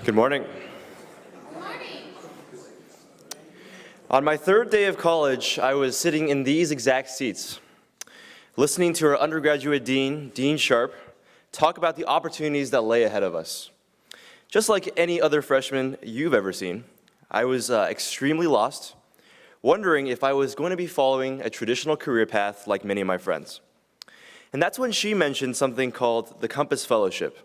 Good morning. Good morning. On my third day of college, I was sitting in these exact seats, listening to our undergraduate dean, Dean Sharp, talk about the opportunities that lay ahead of us. Just like any other freshman you've ever seen, I was extremely lost, wondering if I was going to be following a traditional career path like many of my friends. And that's when she mentioned something called the Compass Fellowship.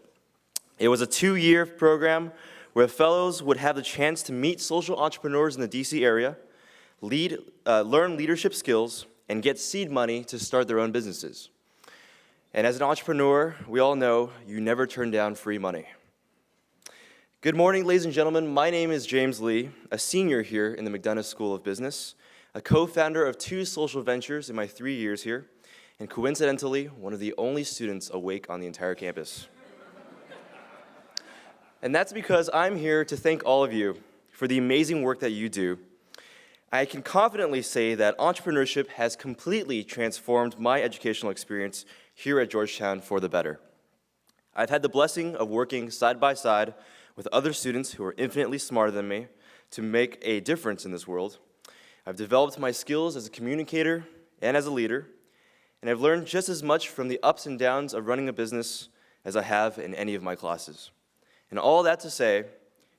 It was a 2-year program where fellows would have the chance to meet social entrepreneurs in the DC area, learn leadership skills, and get seed money to start their own businesses. And as an entrepreneur, we all know you never turn down free money. Good morning, ladies and gentlemen. My name is James Lee, a senior here in the McDonough School of Business, a co-founder of 2 social ventures in my 3 years here, and coincidentally, one of the only students awake on the entire campus. And that's because I'm here to thank all of you for the amazing work that you do. I can confidently say that entrepreneurship has completely transformed my educational experience here at Georgetown for the better. I've had the blessing of working side by side with other students who are infinitely smarter than me to make a difference in this world. I've developed my skills as a communicator and as a leader, and I've learned just as much from the ups and downs of running a business as I have in any of my classes. And all that to say,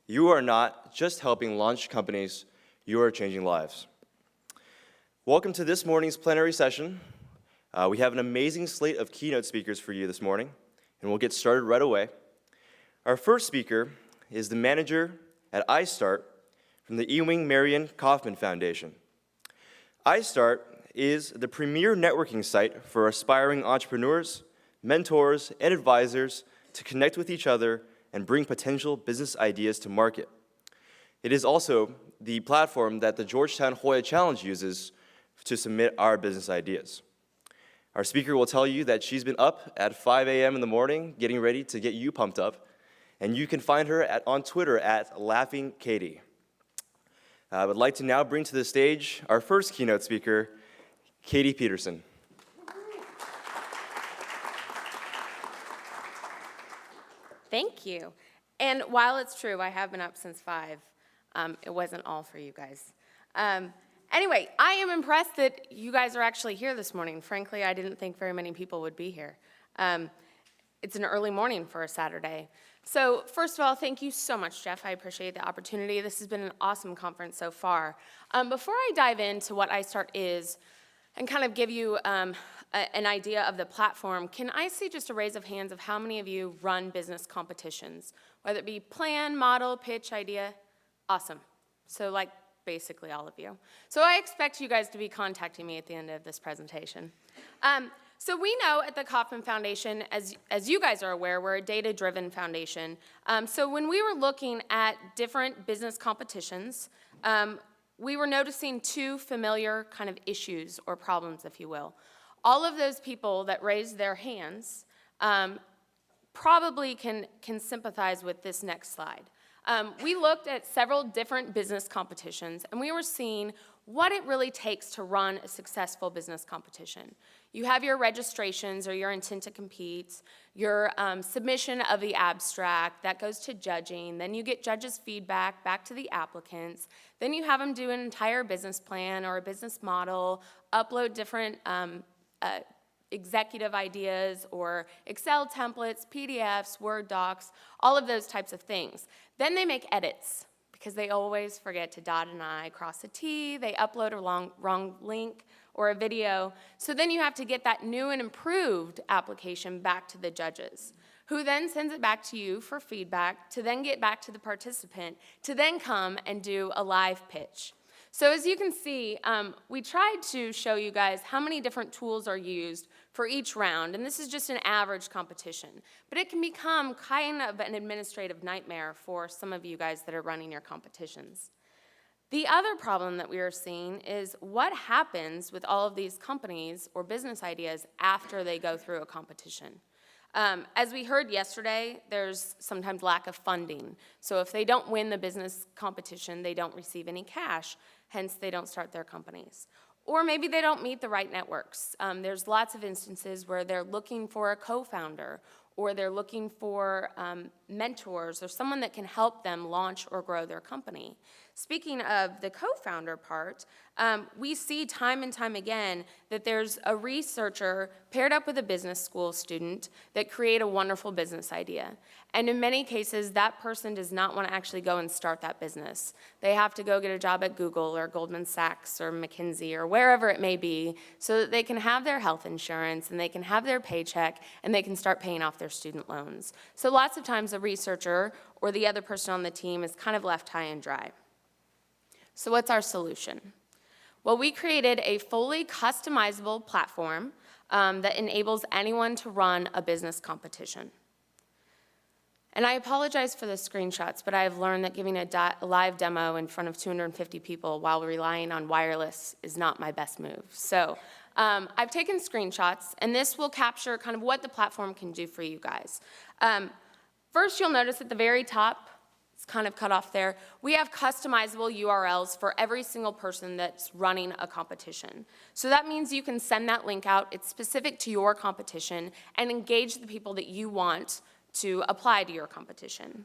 you are not just helping launch companies, you are changing lives. Welcome to this morning's plenary session. We have an amazing slate of keynote speakers for you this morning, and we'll get started right away. Our first speaker is the manager at iStart from the Ewing, Marion, Kauffman Foundation. iStart is the premier networking site for aspiring entrepreneurs, mentors, and advisors to connect with each other and bring potential business ideas to market. It is also the platform that the Georgetown Hoya Challenge uses to submit our business ideas. Our speaker will tell you that she's been up at 5 a.m. in the morning getting ready to get you pumped up, and you can find her on Twitter at Laughing Katie. I would like to now bring to the stage our first keynote speaker, Katie Peterson. Thank you. And while it's true, I have been up since 5. It wasn't all for you guys. Anyway, I am impressed that you guys are actually here this morning. Frankly, I didn't think very many people would be here. It's an early morning for a Saturday. So first of all, thank you so much, Jeff. I appreciate the opportunity. This has been an awesome conference so far. Before I dive into what iStart is and kind of give you an idea of the platform, can I see just a raise of hands of how many of you run business competitions? Whether it be plan, model, pitch, idea? Awesome. So like basically all of you. So I expect you guys to be contacting me at the end of this presentation. So we know at the Kauffman Foundation, as you guys are aware, we're a data-driven foundation. So when we were looking at different business competitions, we were noticing 2 familiar kind of issues or problems, if you will. All of those people that raised their hands probably can sympathize with this next slide. We looked at several different business competitions, and we were seeing what it really takes to run a successful business competition. You have your registrations or your intent to compete, your submission of the abstract, that goes to judging, then you get judges' feedback back to the applicants, then you have them do an entire business plan or a business model, upload different executive ideas or Excel templates, PDFs, Word docs, all of those types of things. Then they make edits because they always forget to dot an I, cross a T, they upload a wrong link or a video. So then you have to get that new and improved application back to the judges, who then sends it back to you for feedback, to then get back to the participant, to then come and do a live pitch. So as you can see, we tried to show you guys how many different tools are used for each round, and this is just an average competition. But it can become kind of an administrative nightmare for some of you guys that are running your competitions. The other problem that we are seeing is what happens with all of these companies or business ideas after they go through a competition. As we heard yesterday, there's sometimes lack of funding. So if they don't win the business competition, they don't receive any cash, hence they don't start their companies. Or maybe they don't meet the right networks. There's lots of instances where they're looking for a co-founder or they're looking for mentors or someone that can help them launch or grow their company. Speaking of the co-founder part, we see time and time again that there's a researcher paired up with a business school student that create a wonderful business idea. And in many cases, that person does not want to actually go and start that business. They have to go get a job at Google or Goldman Sachs or McKinsey or wherever it may be so that they can have their health insurance and they can have their paycheck and they can start paying off their student loans. So lots of times the researcher or the other person on the team is kind of left high and dry. So what's our solution? Well, we created a fully customizable platform that enables anyone to run a business competition. And I apologize for the screenshots, but I have learned that giving a live demo in front of 250 people while relying on wireless is not my best move. So I've taken screenshots, and this will capture kind of what the platform can do for you guys. First, you'll notice at the very top, it's kind of cut off there, we have customizable URLs for every single person that's running a competition. So that means you can send that link out, it's specific to your competition, and engage the people that you want to apply to your competition.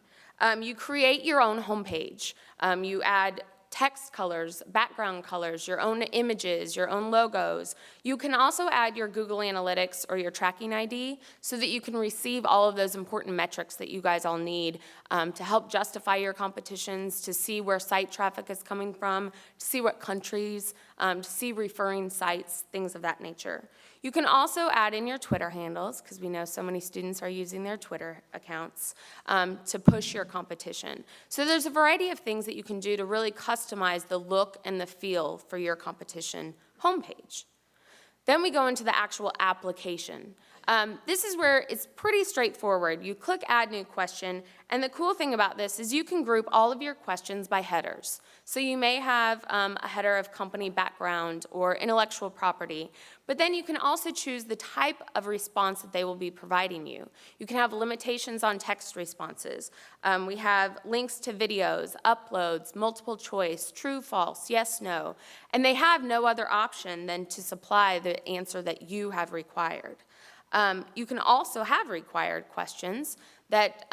You create your own homepage. You add text colors, background colors, your own images, your own logos. You can also add your Google Analytics or your tracking ID so that you can receive all of those important metrics that you guys all need to help justify your competitions, to see where site traffic is coming from, to see what countries, to see referring sites, things of that nature. You can also add in your Twitter handles, because we know so many students are using their Twitter accounts, to push your competition. So there's a variety of things that you can do to really customize the look and the feel for your competition homepage. Then we go into the actual application. This is where it's pretty straightforward. You click Add New Question, and the cool thing about this is you can group all of your questions by headers. So you may have a header of company background or intellectual property, but then you can also choose the type of response that they will be providing you. You can have limitations on text responses. We have links to videos, uploads, multiple choice, true, false, yes, no, and they have no other option than to supply the answer that you have required. You can also have required questions that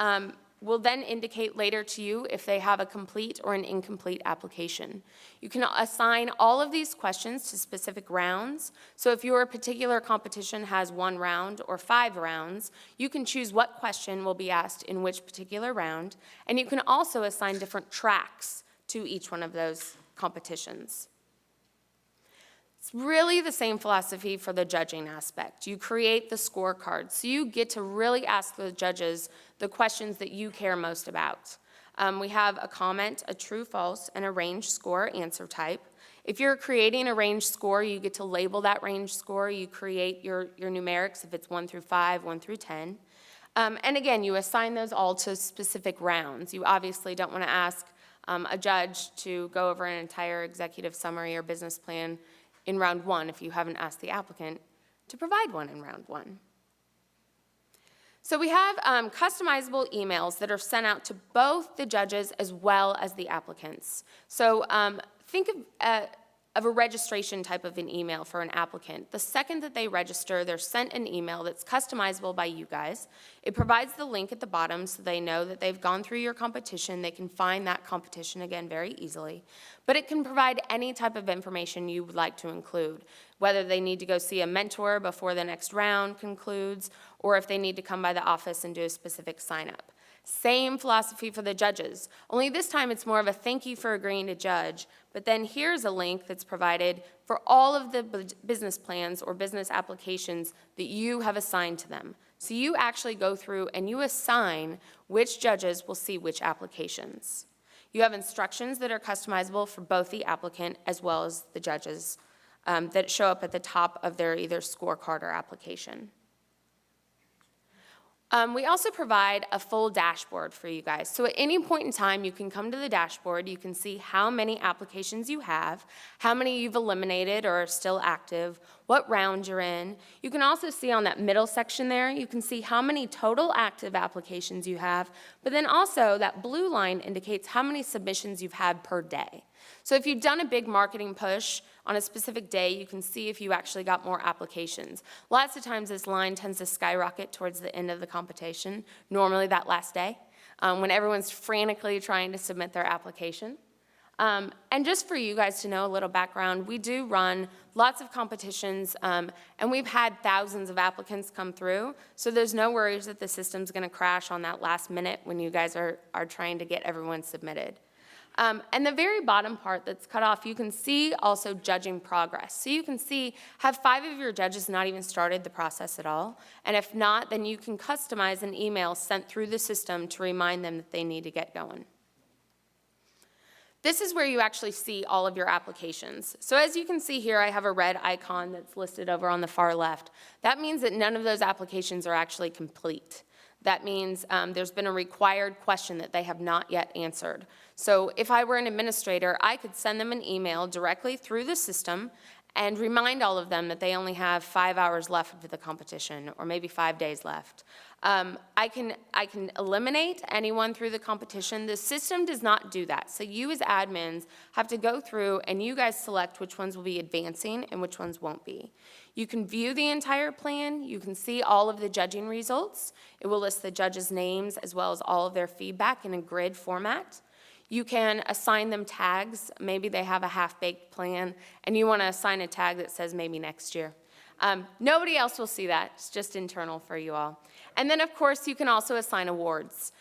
will then indicate later to you if they have a complete or an incomplete application. You can assign all of these questions to specific rounds. So if your particular competition has 1 round or 5 rounds, you can choose what question will be asked in which particular round, and you can also assign different tracks to each one of those competitions. It's really the same philosophy for the judging aspect. You create the scorecard, so you get to really ask the judges the questions that you care most about. We have a comment, a true, false, and a range score answer type. If you're creating a range score, you get to label that range score. You create your numerics if it's 1 through 5, 1 through 10. And again, you assign those all to specific rounds. You obviously don't want to ask a judge to go over an entire executive summary or business plan in round 1 if you haven't asked the applicant to provide one in round 1. So we have customizable emails that are sent out to both the judges as well as the applicants. So think of a registration type of an email for an applicant. The second that they register, they're sent an email that's customizable by you guys. It provides the link at the bottom so they know that they've gone through your competition. They can find that competition again very easily. But it can provide any type of information you would like to include, whether they need to go see a mentor before the next round concludes, or if they need to come by the office and do a specific sign-up. Same philosophy for the judges, only this time it's more of a thank you for agreeing to judge, but then here's a link that's provided for all of the business plans or business applications that you have assigned to them. So you actually go through and you assign which judges will see which applications. You have instructions that are customizable for both the applicant as well as the judges that show up at the top of their either scorecard or application. We also provide a full dashboard for you guys. So at any point in time, you can come to the dashboard. You can see how many applications you have, how many you've eliminated or are still active, what round you're in. You can also see on that middle section there, you can see how many total active applications you have, but then also that blue line indicates how many submissions you've had per day. So if you've done a big marketing push on a specific day, you can see if you actually got more applications. Lots of times this line tends to skyrocket towards the end of the competition, normally that last day, when everyone's frantically trying to submit their application. And just for you guys to know a little background, we do run lots of competitions, and we've had thousands of applicants come through, so there's no worries that the system's gonna crash on that last minute when you guys are trying to get everyone submitted. And the very bottom part that's cut off, you can see also judging progress. So you can see, have 5 of your judges not even started the process at all? And if not, then you can customize an email sent through the system to remind them that they need to get going. This is where you actually see all of your applications. So as you can see here, I have a red icon that's listed over on the far left. That means that none of those applications are actually complete. That means there's been a required question that they have not yet answered. So if I were an administrator, I could send them an email directly through the system and remind all of them that they only have 5 hours left of the competition, or maybe 5 days left. I can eliminate anyone through the competition. The system does not do that. So you as admins have to go through and you guys select which ones will be advancing and which ones won't be. You can view the entire plan. You can see all of the judging results. It will list the judges' names as well as all of their feedback in a grid format. You can assign them tags. Maybe they have a half-baked plan, and you want to assign a tag that says maybe next year. Nobody else will see that. It's just internal for you all. And then, of course, you can also assign awards.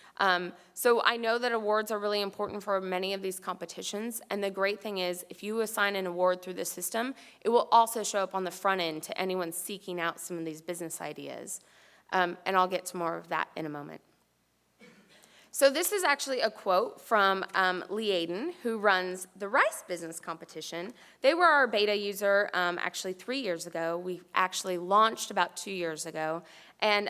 So I know that awards are really important for many of these competitions, and the great thing is if you assign an award through the system, it will also show up on the front end to anyone seeking out some of these business ideas. And I'll get to more of that in a moment. So this is actually a quote from Ewing, who runs the Rice Business Competition. They were our beta user actually 3 years ago. We actually launched about 2 years ago. And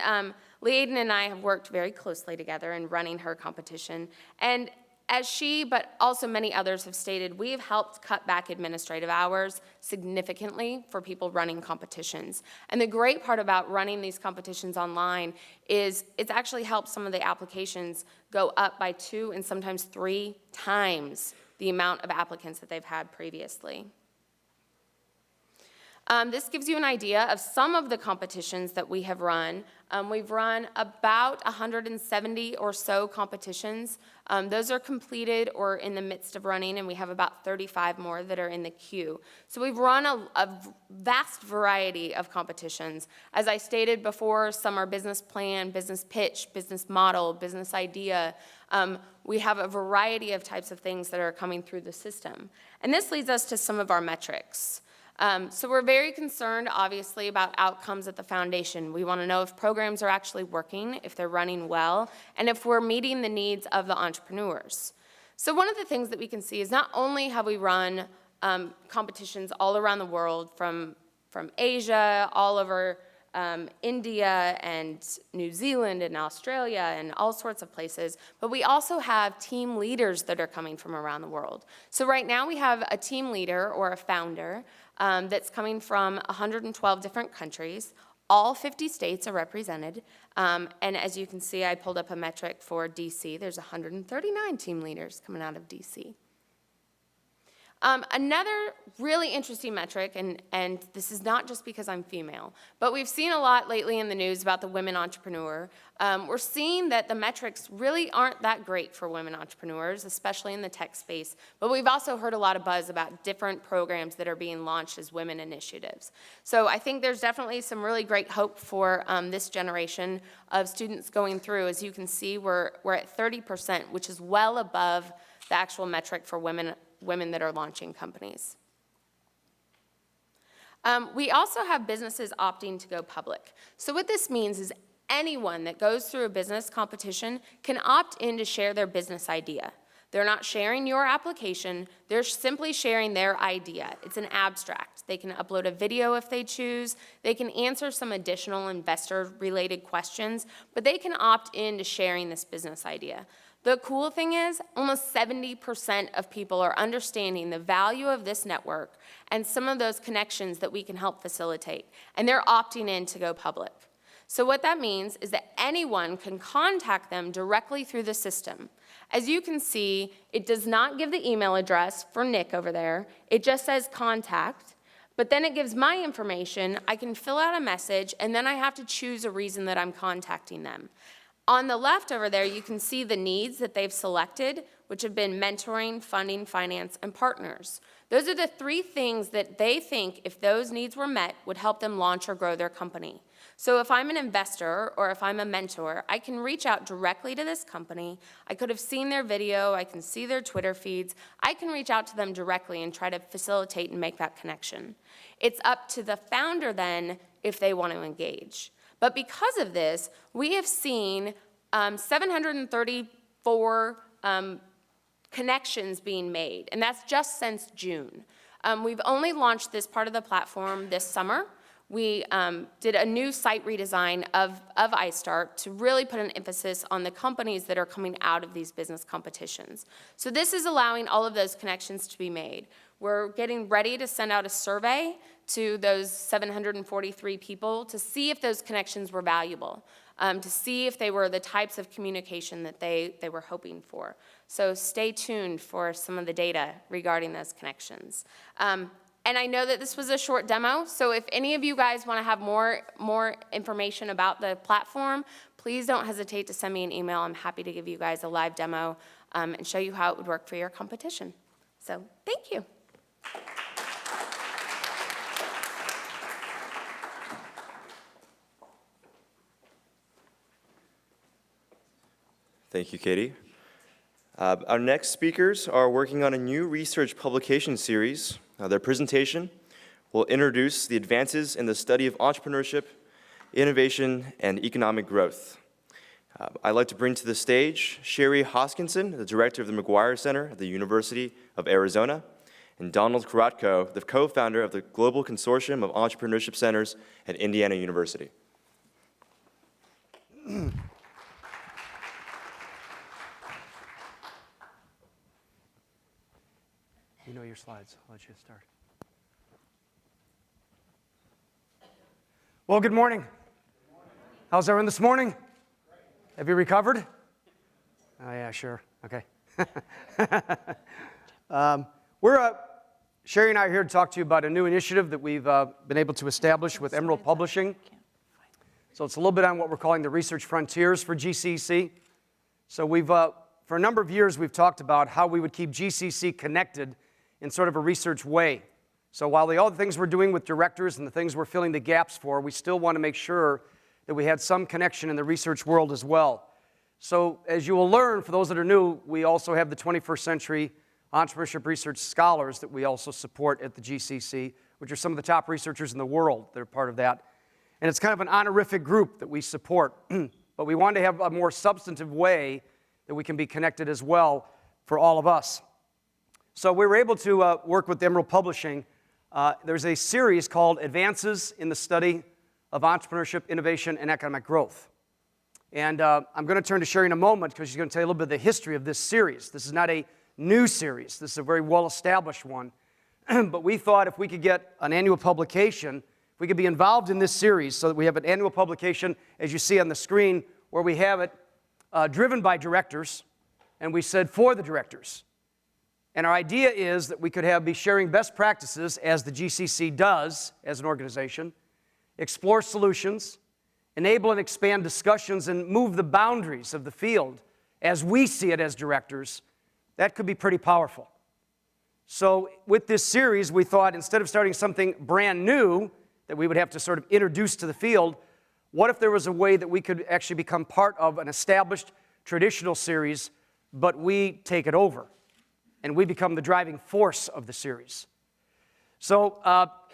Ewing and I have worked very closely together in running her competition. And as she, but also many others have stated, we have helped cut back administrative hours significantly for people running competitions. And the great part about running these competitions online is it's actually helped some of the applications go up by 2 and sometimes 3 times the amount of applicants that they've had previously. This gives you an idea of some of the competitions that we have run. We've run about 170 or so competitions. Those are completed or in the midst of running, and we have about 35 more that are in the queue. So we've run a vast variety of competitions. As I stated before, some are business plan, business pitch, business model, business idea. We have a variety of types of things that are coming through the system. And this leads us to some of our metrics. So we're very concerned, obviously, about outcomes at the foundation. We want to know if programs are actually working, if they're running well, and if we're meeting the needs of the entrepreneurs. So one of the things that we can see is not only have we run competitions all around the world, from Asia, all over India and New Zealand and Australia and all sorts of places, but we also have team leaders that are coming from around the world. So right now we have a team leader or a founder that's coming from 112 different countries. All 50 states are represented, and as you can see, I pulled up a metric for DC. There's 139 team leaders coming out of DC. Another really interesting metric, and this is not just because I'm female, but we've seen a lot lately in the news about the women entrepreneur. We're seeing that the metrics really aren't that great for women entrepreneurs, especially in the tech space, but we've also heard a lot of buzz about different programs that are being launched as women initiatives. So I think there's definitely some really great hope for this generation of students going through. As you can see, we're at 30%, which is well above the actual metric for women that are launching companies. We also have businesses opting to go public. So what this means is anyone that goes through a business competition can opt in to share their business idea. They're not sharing your application, they're simply sharing their idea. It's an abstract. They can upload a video if they choose, they can answer some additional investor-related questions, but they can opt in to sharing this business idea. The cool thing is, almost 70% of people are understanding the value of this network and some of those connections that we can help facilitate, and they're opting in to go public. So what that means is that anyone can contact them directly through the system. As you can see, it does not give the email address for Nick over there. It just says contact, but then it gives my information. I can fill out a message, and then I have to choose a reason that I'm contacting them. On the left over there, you can see the needs that they've selected, which have been mentoring, funding, finance, and partners. Those are the 3 things that they think, if those needs were met, would help them launch or grow their company. So if I'm an investor or if I'm a mentor, I can reach out directly to this company. I could have seen their video. I can see their Twitter feeds. I can reach out to them directly and try to facilitate and make that connection. It's up to the founder then if they want to engage. But because of this, we have seen 734 connections being made, and that's just since June. We've only launched this part of the platform this summer. We did a new site redesign of iStart to really put an emphasis on the companies that are coming out of these business competitions. So this is allowing all of those connections to be made. We're getting ready to send out a survey to those 743 people to see if those connections were valuable, to see if they were the types of communication that they were hoping for. So stay tuned for some of the data regarding those connections. And I know that this was a short demo, so if any of you guys want to have more information about the platform, please don't hesitate to send me an email. I'm happy to give you guys a live demo and show you how it would work for your competition. So thank you. Thank you, Katie. Our next speakers are working on a new research publication series. Their presentation will introduce the advances in the study of entrepreneurship, innovation, and economic growth. I'd like to bring to the stage Sherry Hoskinson, the director of the McGuire Center at the University of Arizona, and Donald Kuratko, the co-founder of the Global Consortium of Entrepreneurship Centers at Indiana University. You know your slides. I'll let you start. Well, good morning. Good morning. How's everyone this morning? Great. Have you recovered? Oh, yeah, sure. Okay. Sherry and I are here to talk to you about a new initiative that we've been able to establish with Emerald Publishing. So it's a little bit on what we're calling the research frontiers for GCEC. So for a number of years, we've talked about how we would keep GCEC connected in sort of a research way. So while all the things we're doing with directors and the things we're filling the gaps for, we still want to make sure that we had some connection in the research world as well. So as you will learn, for those that are new, we also have the 21st Century Entrepreneurship Research Scholars that we also support at the GCEC, which are some of the top researchers in the world that are part of that. And it's kind of an honorific group that we support. But we want to have a more substantive way that we can be connected as well for all of us. So we were able to work with Emerald Publishing. There's a series called Advances in the Study of Entrepreneurship, Innovation, and Economic Growth. And I'm going to turn to Sherry in a moment because she's going to tell you a little bit of the history of this series. This is not a new series. This is a very well-established one. But we thought if we could get an annual publication, if we could be involved in this series so that we have an annual publication, as you see on the screen, where we have it driven by directors, and we said for the directors. And our idea is that we could be sharing best practices, as the GCC does as an organization, explore solutions, enable and expand discussions, and move the boundaries of the field as we see it as directors. That could be pretty powerful. So with this series, we thought instead of starting something brand new that we would have to sort of introduce to the field, what if there was a way that we could actually become part of an established traditional series, but we take it over? And we become the driving force of the series. So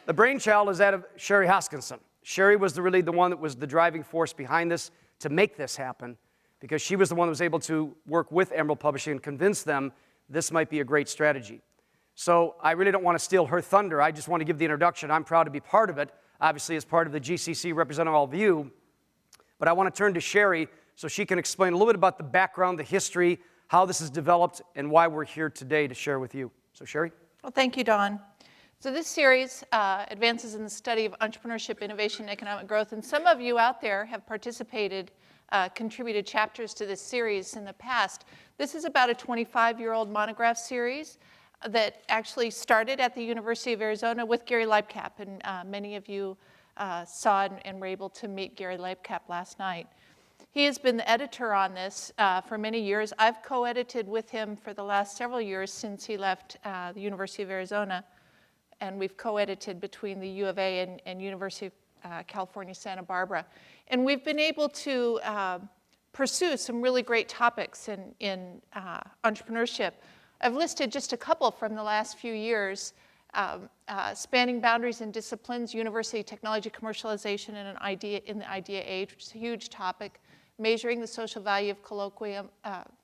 the brainchild is that of Sherry Hoskinson. Sherry was really the one that was the driving force behind this to make this happen, because she was the one that was able to work with Emerald Publishing and convince them this might be a great strategy. So I really don't want to steal her thunder. I just want to give the introduction. I'm proud to be part of it, obviously as part of the GCC representing all of you. But I want to turn to Sherry so she can explain a little bit about the background, the history, how this is developed, and why we're here today to share with you. So Sherry? Well, thank you, Don. So this series advances in the study of entrepreneurship, innovation, and economic growth. And some of you out there have participated, contributed chapters to this series in the past. This is about a 25-year-old monograph series that actually started at the University of Arizona with Gary Leibkap. And many of you saw and were able to meet Gary Leibkap last night. He has been the editor on this for many years. I've co-edited with him for the last several years since he left the University of Arizona. And we've co-edited between the U of A and University of California, Santa Barbara. And we've been able to pursue some really great topics in entrepreneurship. I've listed just a couple from the last few years, spanning boundaries and disciplines, university technology commercialization and in the idea age, which is a huge topic, measuring the social value of colloquium,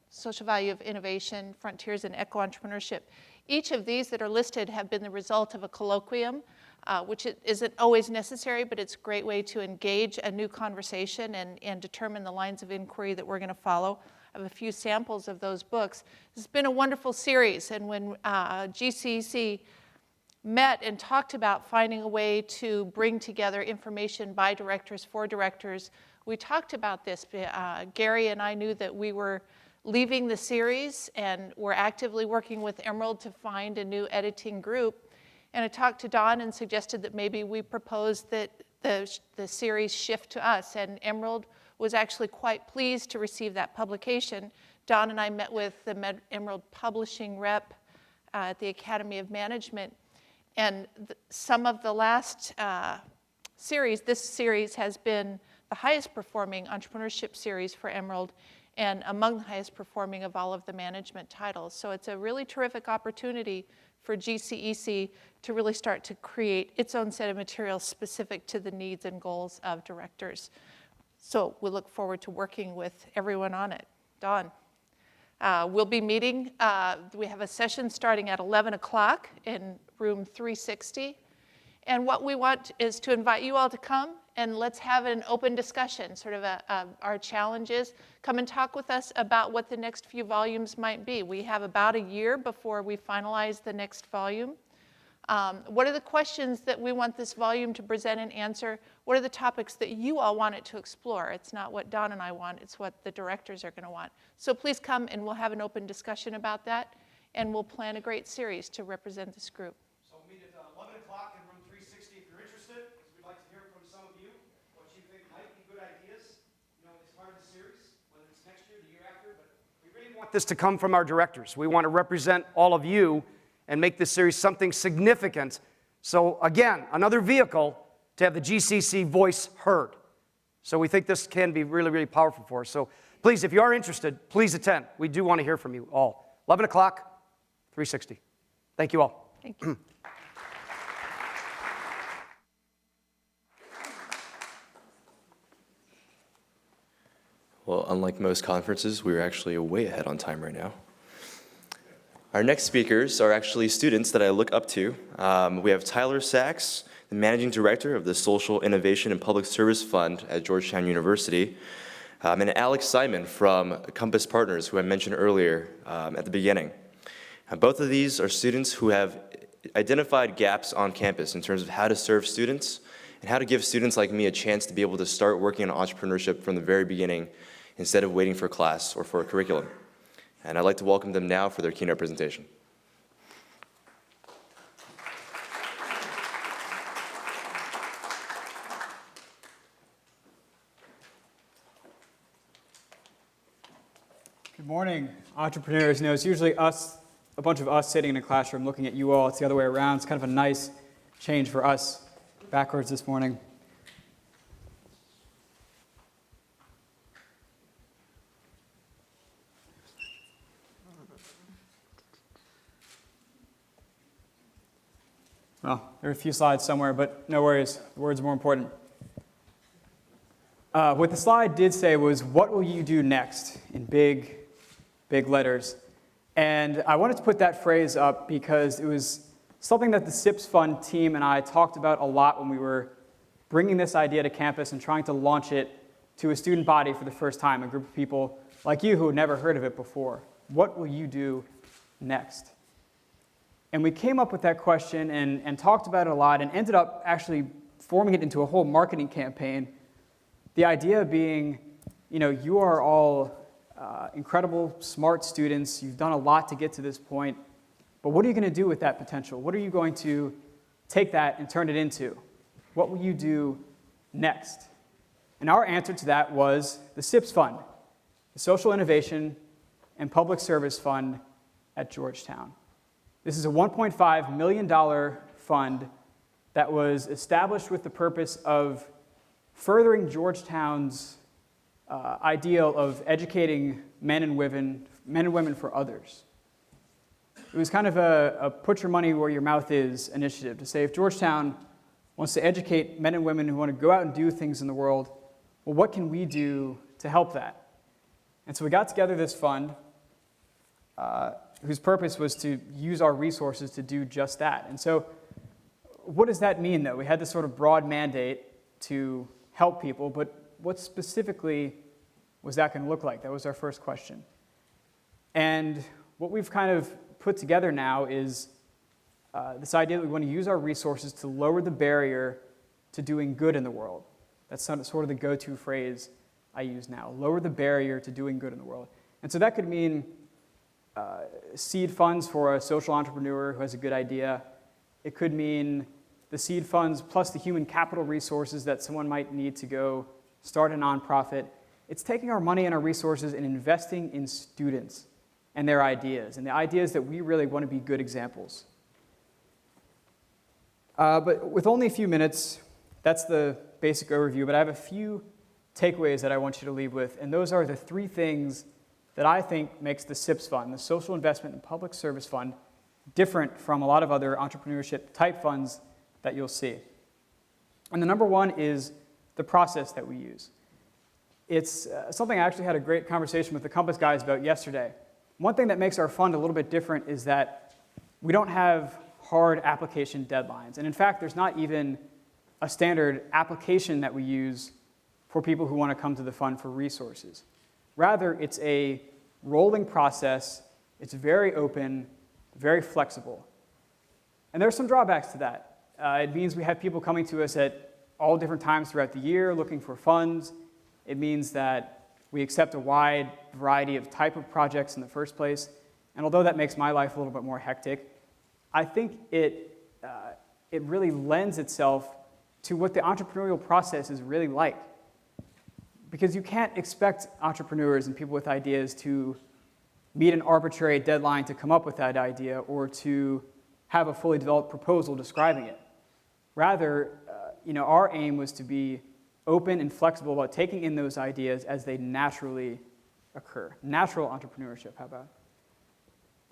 social value of innovation, frontiers in eco-entrepreneurship. Each of these that are listed have been the result of a colloquium, which isn't always necessary, but it's a great way to engage a new conversation and determine the lines of inquiry that we're going to follow. I have a few samples of those books. It's been a wonderful series, and when GCEC met and talked about finding a way to bring together information by directors for directors, we talked about this. Gary and I knew that we were leaving the series, and we're actively working with Emerald to find a new editing group. And I talked to Don and suggested that maybe we propose that the series shift to us. And Emerald was actually quite pleased to receive that publication. Don and I met with the Emerald publishing rep at the Academy of Management. And some of the last series, this series has been the highest performing entrepreneurship series for Emerald, and among the highest performing of all of the management titles. So it's a really terrific opportunity for GCEC to really start to create its own set of materials specific to the needs and goals of directors. So we look forward to working with everyone on it. Dawn. We'll be meeting, we have a session starting at 11 o'clock in room 360. And what we want is to invite you all to come and let's have an open discussion, sort of our challenges. Come and talk with us about what the next few volumes might be. We have about a year before we finalize the next volume. What are the questions that we want this volume to present and answer? What are the topics that you all want it to explore? It's not what Don and I want, it's what the directors are going to want. So please come and we'll have an open discussion about that, and we'll plan a great series to represent this group. So we'll meet at 11 o'clock in room 360 if you're interested, because we'd like to hear from some of you what you think might be good ideas, as part of the series, whether it's next year, the year after. But we really want this to come from our directors. We want to represent all of you and make this series something significant. So again, another vehicle to have the GCC voice heard. So we think this can be really, really powerful for us. So please, if you are interested, please attend. We do want to hear from you all. 11 o'clock, 360. Thank you all. Thank you. Well, unlike most conferences, we're actually way ahead on time right now. Our next speakers are actually students that I look up to. We have Tyler Sachs, the Managing Director of the Social Innovation and Public Service Fund at Georgetown University, and Alex Simon from Compass Partners, who I mentioned earlier at the beginning. Both of these are students who have identified gaps on campus in terms of how to serve students and how to give students like me a chance to be able to start working on entrepreneurship from the very beginning instead of waiting for class or for a curriculum. And I'd like to welcome them now for their keynote presentation. Good morning, entrepreneurs. It's usually us, a bunch of us sitting in a classroom looking at you all. It's the other way around. It's kind of a nice change for us backwards this morning. Well, there are a few slides somewhere, but no worries. The words are more important. What the slide did say was, what will you do next, in big letters. And I wanted to put that phrase up because it was something that the SIPS Fund team and I talked about a lot when we were bringing this idea to campus and trying to launch it to a student body for the first time, a group of people like you who had never heard of it before. What will you do next? And we came up with that question and talked about it a lot and ended up actually forming it into a whole marketing campaign. The idea being, you are all incredible, smart students. You've done a lot to get to this point. But what are you going to do with that potential? What are you going to take that and turn it into? What will you do next? And our answer to that was the SIPS Fund, the Social Innovation and Public Service Fund at Georgetown. This is a $1.5 million fund that was established with the purpose of furthering Georgetown's ideal of educating men and women for others. It was kind of a put your money where your mouth is initiative to say if Georgetown wants to educate men and women who want to go out and do things in the world, well, what can we do to help that? And so we got together this fund whose purpose was to use our resources to do just that. And so what does that mean, though? We had this sort of broad mandate to help people, but what specifically was that going to look like? That was our first question. And what we've kind of put together now is this idea that we want to use our resources to lower the barrier to doing good in the world. That's sort of the go-to phrase I use now, lower the barrier to doing good in the world. And so that could mean seed funds for a social entrepreneur who has a good idea. It could mean the seed funds plus the human capital resources that someone might need to go start a nonprofit. It's taking our money and our resources and investing in students and their ideas, and the ideas that we really want to be good examples. But with only a few minutes, that's the basic overview, but I have a few takeaways that I want you to leave with, and those are the three things that I think makes the SIPS Fund, the Social Investment and Public Service Fund, different from a lot of other entrepreneurship type funds that you'll see. And the number one is the process that we use. It's something I actually had a great conversation with the Compass guys about yesterday. One thing that makes our fund a little bit different is that we don't have hard application deadlines. And in fact, there's not even a standard application that we use for people who want to come to the fund for resources. Rather, it's a rolling process. It's very open, very flexible. And there are some drawbacks to that. It means we have people coming to us at all different times throughout the year looking for funds. It means that we accept a wide variety of type of projects in the first place. And although that makes my life a little bit more hectic, I think it really lends itself to what the entrepreneurial process is really like. Because you can't expect entrepreneurs and people with ideas to meet an arbitrary deadline to come up with that idea or to have a fully developed proposal describing it. Rather, our aim was to be open and flexible about taking in those ideas as they naturally occur. Natural entrepreneurship, how about?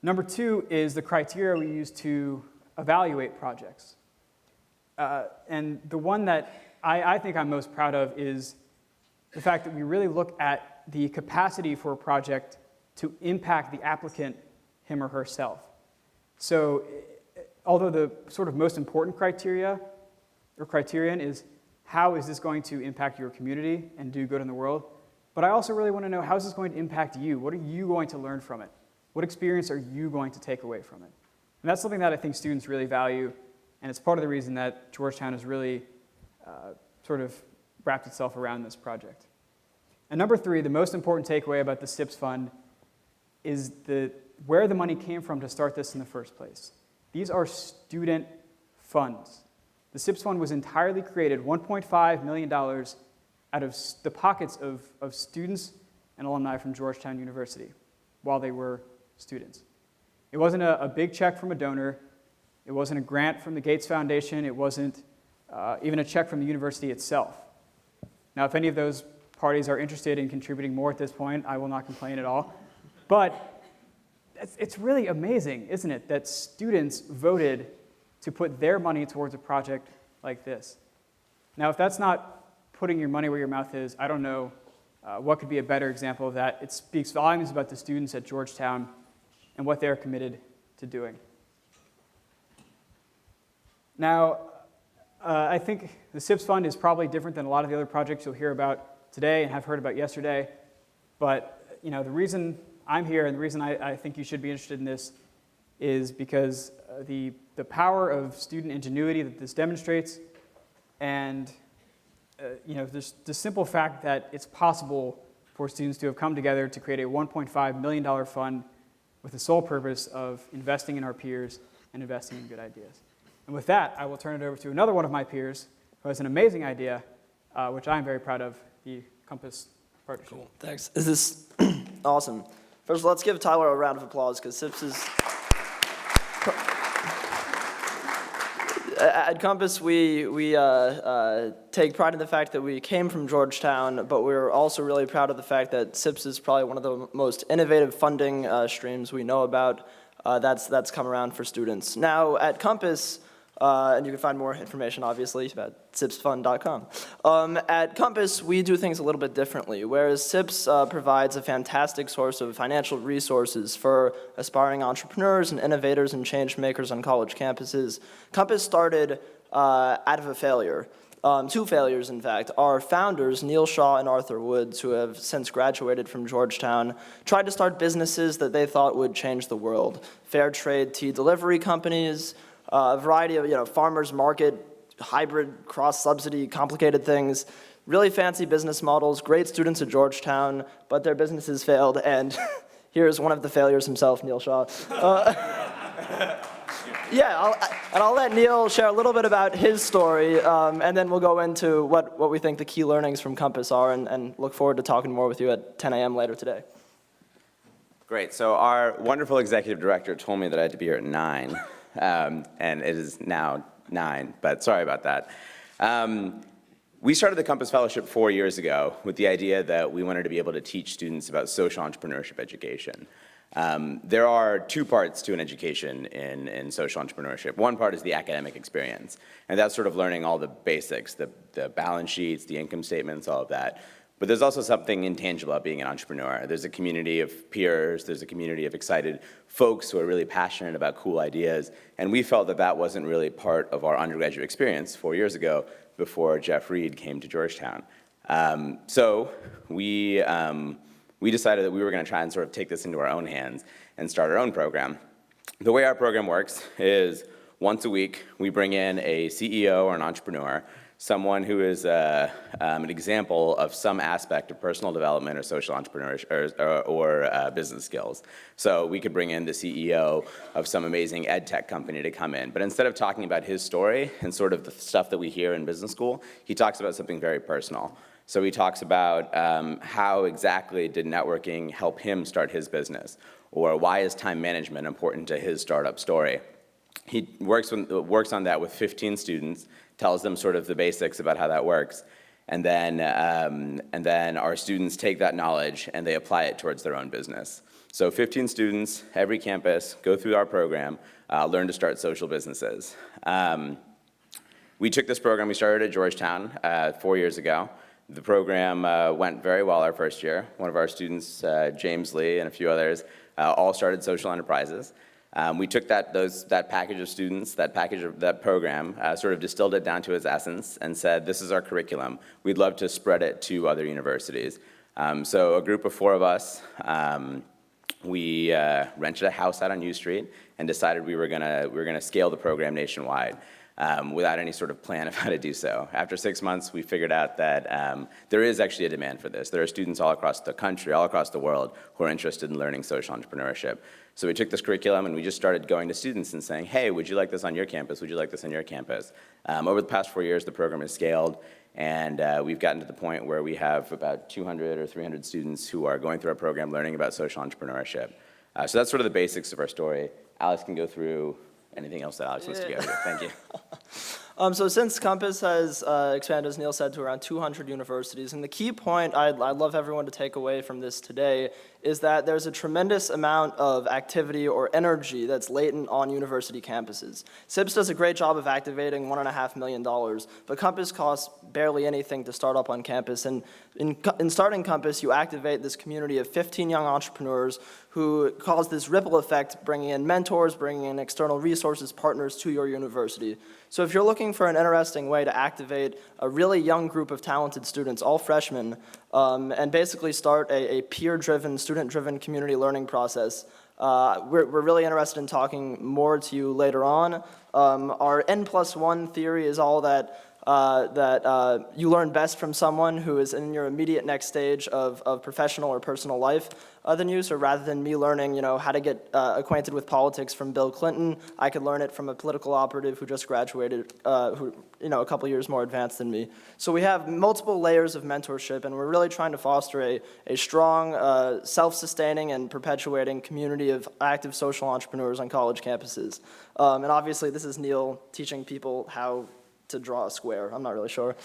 Number two is the criteria we use to evaluate projects. And the one that I think I'm most proud of is the fact that we really look at the capacity for a project to impact the applicant, him or herself. So although the sort of most important criterion is how is this going to impact your community and do good in the world, but I also really want to know how is this going to impact you? What are you going to learn from it? What experience are you going to take away from it? And that's something that I think students really value, and it's part of the reason that Georgetown has really sort of wrapped itself around this project. And number three, the most important takeaway about the SIPS Fund is where the money came from to start this in the first place. These are student funds. The SIPS Fund was entirely created, $1.5 million, out of the pockets of students and alumni from Georgetown University while they were students. It wasn't a big check from a donor. It wasn't a grant from the Gates Foundation. It wasn't even a check from the university itself. Now, if any of those parties are interested in contributing more at this point, I will not complain at all. But it's really amazing, isn't it, that students voted to put their money towards a project like this. Now, if that's not putting your money where your mouth is, I don't know what could be a better example of that. It speaks volumes about the students at Georgetown and what they're committed to doing. Now, I think the SIPS Fund is probably different than a lot of the other projects you'll hear about today and have heard about yesterday. But the reason I'm here and the reason I think you should be interested in this is because the power of student ingenuity that this demonstrates, and there's the simple fact that it's possible for students to have come together to create a $1.5 million fund with the sole purpose of investing in our peers and investing in good ideas. And with that, I will turn it over to another one of my peers who has an amazing idea, which I am very proud of, the Compass Partnership. Cool, thanks. Is this awesome? First of all, let's give Tyler a round of applause, because SIPS is... At Compass, we take pride in the fact that we came from Georgetown, but we're also really proud of the fact that SIPS is probably one of the most innovative funding streams we know about that's come around for students. Now, at Compass, and you can find more information, obviously, at sipsfund.com. At Compass, we do things a little bit differently. Whereas SIPS provides a fantastic source of financial resources for aspiring entrepreneurs and innovators and change makers on college campuses, Compass started out of a failure. Two failures, in fact. Our founders, Neil Shah and Arthur Woods, who have since graduated from Georgetown, tried to start businesses that they thought would change the world. Fair trade tea delivery companies, a variety of farmers market, hybrid, cross-subsidy, complicated things, really fancy business models, great students at Georgetown, but their businesses failed, and here's one of the failures himself, Neil Shah. I'll let Neil share a little bit about his story, and then we'll go into what we think the key learnings from Compass are, and look forward to talking more with you at 10 a.m. later today. Great, so our wonderful executive director told me that I had to be here at 9. And it is now 9, but sorry about that. We started the Compass Fellowship 4 years ago with the idea that we wanted to be able to teach students about social entrepreneurship education. There are two parts to an education in social entrepreneurship. One part is the academic experience, and that's sort of learning all the basics, the balance sheets, the income statements, all of that. But there's also something intangible about being an entrepreneur. There's a community of peers, there's a community of excited folks who are really passionate about cool ideas, and we felt that that wasn't really part of our undergraduate experience 4 years ago before Jeff Reed came to Georgetown. So we decided that we were going to try and sort of take this into our own hands and start our own program. The way our program works is once a week we bring in a CEO or an entrepreneur, someone who is an example of some aspect of personal development or social entrepreneurship or business skills. So we could bring in the CEO of some amazing ed tech company to come in, but instead of talking about his story and sort of the stuff that we hear in business school, he talks about something very personal. So he talks about how exactly did networking help him start his business, or why is time management important to his startup story. He works on that with 15 students, tells them sort of the basics about how that works, and then our students take that knowledge and they apply it towards their own business. So 15 students, every campus, go through our program, learn to start social businesses. We took this program, we started at Georgetown 4 years ago. The program went very well our first year. One of our students, James Lee, and a few others, all started social enterprises. We took that package of students, that program, sort of distilled it down to its essence and said, this is our curriculum. We'd love to spread it to other universities. So a group of 4 of us, we rented a house out on U Street and decided we were gonna scale the program nationwide. Without any sort of plan of how to do so. After 6 months, we figured out that there is actually a demand for this. There are students all across the country, all across the world, who are interested in learning social entrepreneurship. So we took this curriculum and we just started going to students and saying, hey, would you like this on your campus? Would you like this on your campus? Over the past 4 years, the program has scaled, and we've gotten to the point where we have about 200 or 300 students who are going through our program learning about social entrepreneurship. So that's sort of the basics of our story. Alex can go through anything else that Alex wants to go over. Thank you. So since Compass has expanded, as Neil said, to around 200 universities, and the key point I'd love everyone to take away from this today is that there's a tremendous amount of activity or energy that's latent on university campuses. SIPS does a great job of activating $1.5 million, but Compass costs barely anything to start up on campus, and in starting Compass, you activate this community of 15 young entrepreneurs who cause this ripple effect, bringing in mentors, bringing in external resources, partners to your university. So if you're looking for an interesting way to activate a really young group of talented students, all freshmen, and basically start a peer-driven, student-driven community learning process. We're really interested in talking more to you later on. Our N+1 theory is all that you learn best from someone who is in your immediate next stage of professional or personal life than you. So rather than me learning, how to get acquainted with politics from Bill Clinton, I could learn it from a political operative who just graduated, who a couple years more advanced than me. So we have multiple layers of mentorship, and we're really trying to foster a strong, self-sustaining and perpetuating community of active social entrepreneurs on college campuses. And obviously, this is Neil teaching people how to draw a square. I'm not really sure,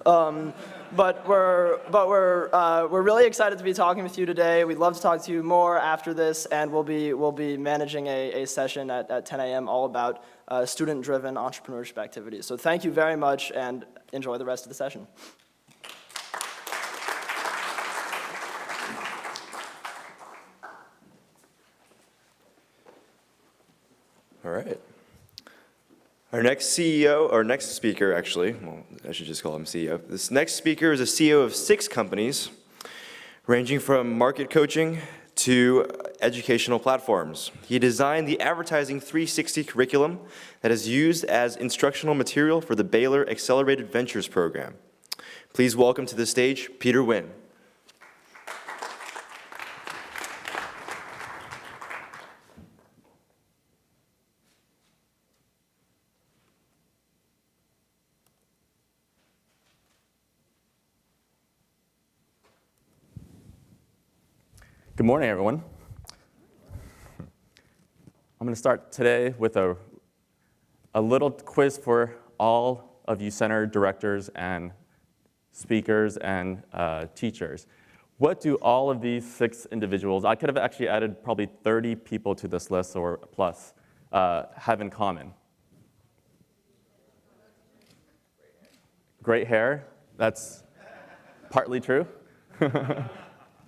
but we're really excited to be talking with you today. We'd love to talk to you more after this, and we'll be managing a session at 10 a.m. all about student-driven entrepreneurship activities. So thank you very much, and enjoy the rest of the session. All right. Our next speaker, actually, well, I should just call him CEO. This next speaker is a CEO of 6 companies, ranging from market coaching to educational platforms. He designed the Advertising 360 curriculum that is used as instructional material for the Baylor Accelerated Ventures program. Please welcome to the stage, Peter Nguyen. Good morning, everyone. I'm going to start today with a little quiz for all of you center directors and speakers and teachers. What do all of these 6 individuals, I could have actually added probably 30 people to this list or plus, have in common? Great hair, that's partly true.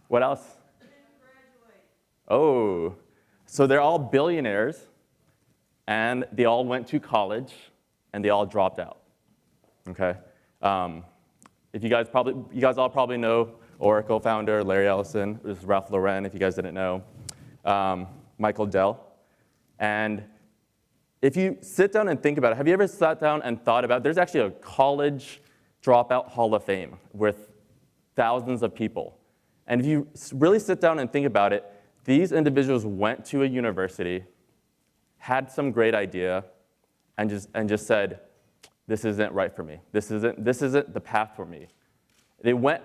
What else? Oh, so they're all billionaires, and they all went to college, and they all dropped out. Okay, you guys all probably know Oracle founder Larry Ellison. This is Ralph Lauren, if you guys didn't know. Michael Dell, and if you sit down and think about it, have you ever sat down and thought about? There's actually a college dropout hall of fame with thousands of people, and if you really sit down and think about it. These individuals went to a university, had some great idea, and just said, this isn't right for me. This isn't the path for me. They went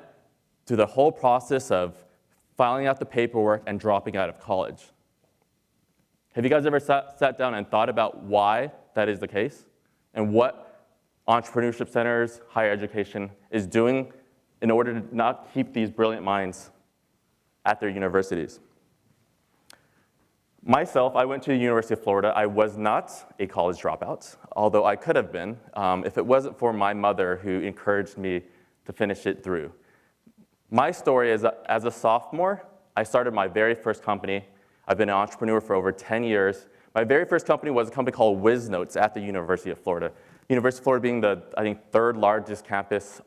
through the whole process of filing out the paperwork and dropping out of college. Have you guys ever sat down and thought about why that is the case? And what entrepreneurship centers, higher education is doing in order to not keep these brilliant minds at their universities? Myself, I went to the University of Florida. I was not a college dropout, although I could have been if it wasn't for my mother who encouraged me to finish it through. My story is as a sophomore, I started my very first company. I've been an entrepreneur for over 10 years. My very first company was a company called WizNotes at the University of Florida. University of Florida being the, I think, 3rd largest campus.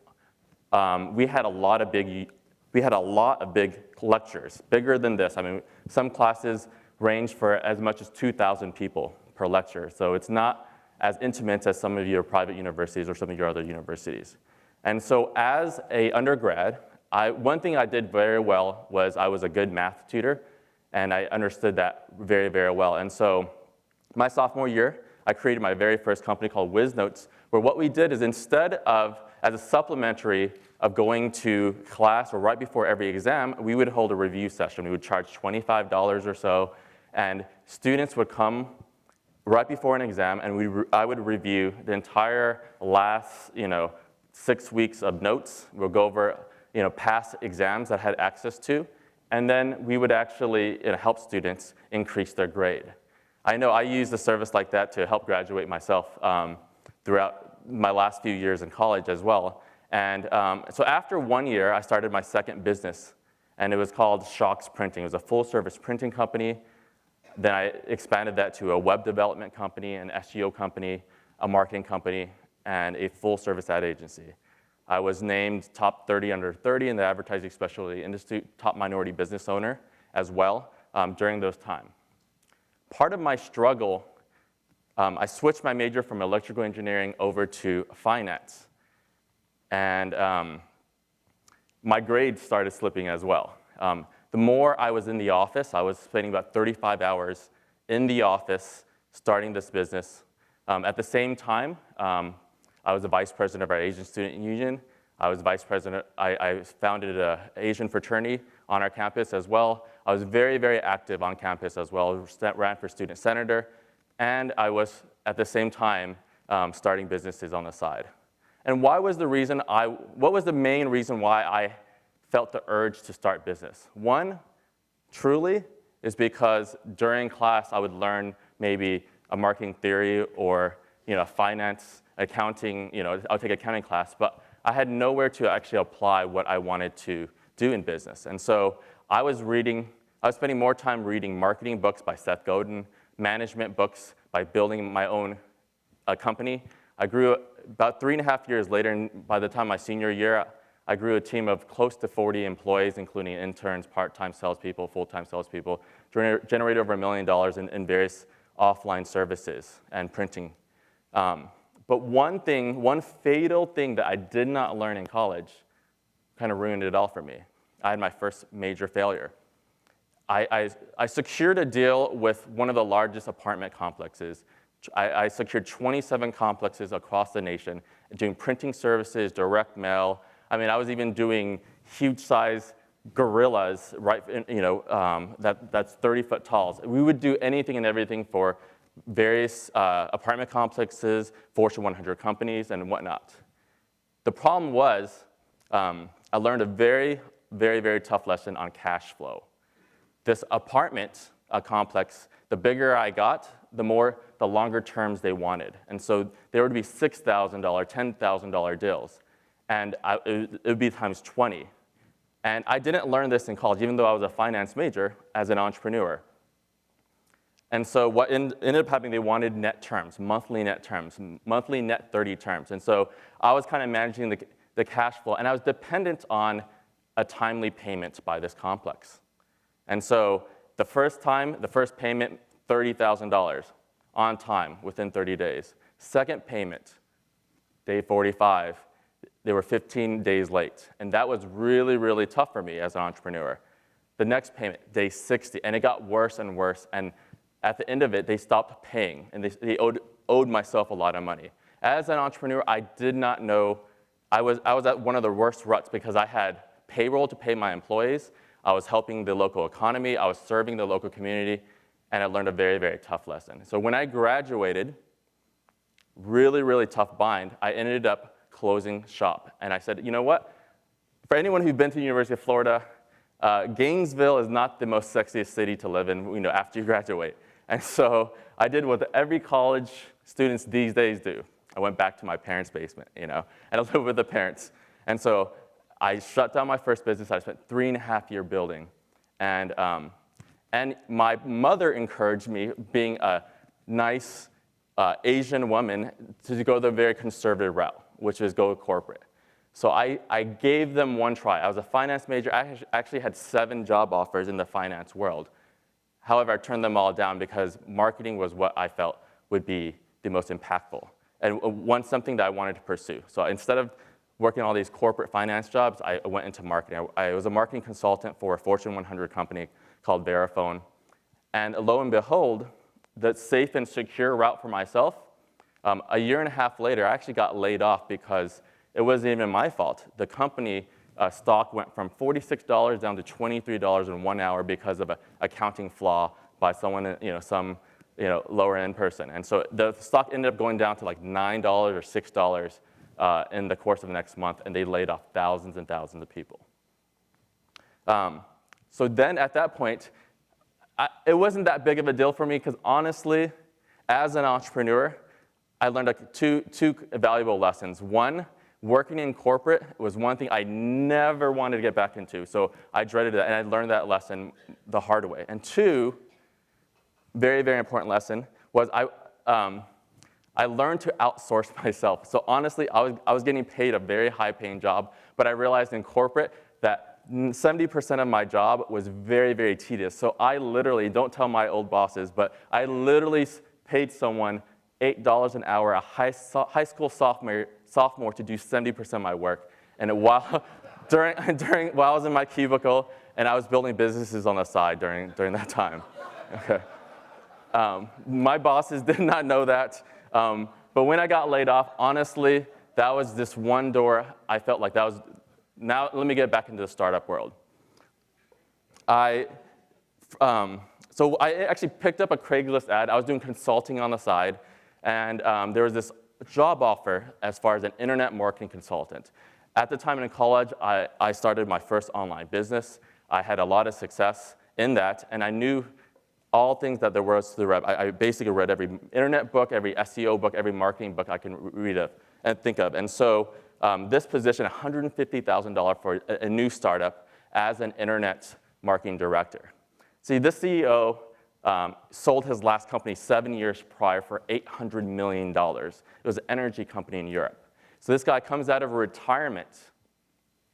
We had a lot of big lectures, bigger than this. I mean, some classes range for as much as 2,000 people per lecture. So it's not as intimate as some of your private universities or some of your other universities. And so as an undergrad, one thing I did very well was I was a good math tutor, and I understood that very, very well. And so my sophomore year, I created my very first company called WizNotes, where what we did is instead of, as a supplementary of going to class or right before every exam, we would hold a review session. We would charge $25 or so, and students would come right before an exam, and I would review the entire last 6 weeks of notes. We'll go over past exams that I had access to, and then we would actually help students increase their grade. I know I used a service like that to help graduate myself throughout my last few years in college as well. And so after 1 year, I started my second business, and it was called Shah's Printing. It was a full-service printing company. Then I expanded that to a web development company, an SEO company, a marketing company, and a full-service ad agency. I was named top 30 under 30 in the Advertising Specialty Industry, top minority business owner as well during those times. Part of my struggle, I switched my major from electrical engineering over to finance. And my grades started slipping as well. The more I was in the office, I was spending about 35 hours in the office starting this business. At the same time, I was the vice president of our Asian Student Union. I was vice president, I founded an Asian fraternity on our campus as well. I was very, very active on campus as well, ran for student senator, and I was, at the same time, starting businesses on the side. And what was the main reason why I felt the urge to start business? One, truly, is because during class I would learn maybe a marketing theory or finance, accounting, I'll take accounting class, but I had nowhere to actually apply what I wanted to do in business. And so I was spending more time reading marketing books by Seth Godin, management books by building my own company. I grew about 3.5 years later, and by the time my senior year, I grew a team of close to 40 employees, including interns, part-time salespeople, full-time salespeople, generated over $1 million in various offline services and printing. But one fatal thing that I did not learn in college kind of ruined it all for me. I had my first major failure. I secured a deal with one of the largest apartment complexes. I secured 27 complexes across the nation, doing printing services, direct mail. I mean, I was even doing huge-size gorillas, right? That's 30 foot tall. We would do anything and everything for various apartment complexes, Fortune 100 companies, and whatnot. The problem was, I learned a very, very, very tough lesson on cash flow. This apartment complex, the bigger I got, the longer terms they wanted. And so there would be $6,000, $10,000 deals. And it would be times 20. And I didn't learn this in college, even though I was a finance major, as an entrepreneur. And so what ended up happening, they wanted net terms, monthly net 30 terms. And so I was kind of managing the cash flow, and I was dependent on a timely payment by this complex. And so the first payment, $30,000 on time, within 30 days. Second payment, day 45, they were 15 days late. And that was really, really tough for me as an entrepreneur. The next payment, day 60, and it got worse and worse. And at the end of it, they stopped paying, and they owed myself a lot of money. As an entrepreneur, I did not know, I was at one of the worst ruts because I had payroll to pay my employees, I was helping the local economy, I was serving the local community, and I learned a very, very tough lesson. So when I graduated, really, really tough bind, I ended up closing shop. And I said, you know what? For anyone who's been to the University of Florida, Gainesville is not the most sexiest city to live in, after you graduate. And so I did what every college students these days do. I went back to my parents' basement, and I lived with the parents. And so I shut down my first business. I spent 3.5 years building. And my mother encouraged me, being a nice Asian woman, to go the very conservative route, which is go corporate. So I gave them one try. I was a finance major. I actually had 7 job offers in the finance world. However, I turned them all down because marketing was what I felt would be the most impactful and something that I wanted to pursue. So instead of working all these corporate finance jobs, I went into marketing. I was a marketing consultant for a Fortune 100 company called Verifone. And lo and behold, the safe and secure route for myself, a 1.5 years later, I actually got laid off because it wasn't even my fault. The company stock went from $46 down to $23 in 1 hour because of an accounting flaw by someone, some lower end person. And so the stock ended up going down to like $9 or $6 in the course of the next month, and they laid off thousands and thousands of people. So then at that point, it wasn't that big of a deal for me because honestly, as an entrepreneur, I learned two valuable lessons. One, working in corporate was one thing I never wanted to get back into, so I dreaded it, and I learned that lesson the hard way. And two, very, very important lesson, was I learned to outsource myself. So honestly, I was getting paid a very high-paying job, but I realized in corporate that 70% of my job was very, very tedious. So I literally, don't tell my old bosses, but I literally paid someone $8 an hour, a high school sophomore to do 70% of my work. And while I was in my cubicle, and I was building businesses on the side during that time. Okay. My bosses did not know that. But when I got laid off, honestly, that was this one door I felt like that was, now let me get back into the startup world. So I actually picked up a Craigslist ad. I was doing consulting on the side, and there was this job offer as far as an internet marketing consultant. At the time in college, I started my first online business. I had a lot of success in that, and I knew all things that there was to the web. I basically read every internet book, every SEO book, every marketing book I can read and think of. And so this position, $150,000 for a new startup as an internet marketing director. See, this CEO sold his last company 7 years prior for $800 million. It was an energy company in Europe. So this guy comes out of retirement.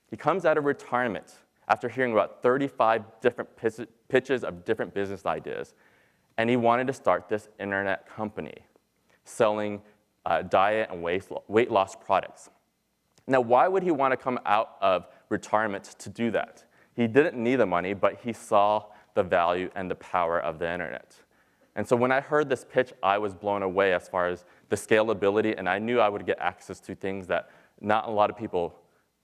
He comes out of retirement after hearing about 35 different pitches of different business ideas. And he wanted to start this internet company selling diet and weight loss products. Now, why would he want to come out of retirement to do that? He didn't need the money, but he saw the value and the power of the internet. And so when I heard this pitch, I was blown away as far as the scalability, and I knew I would get access to things that not a lot of people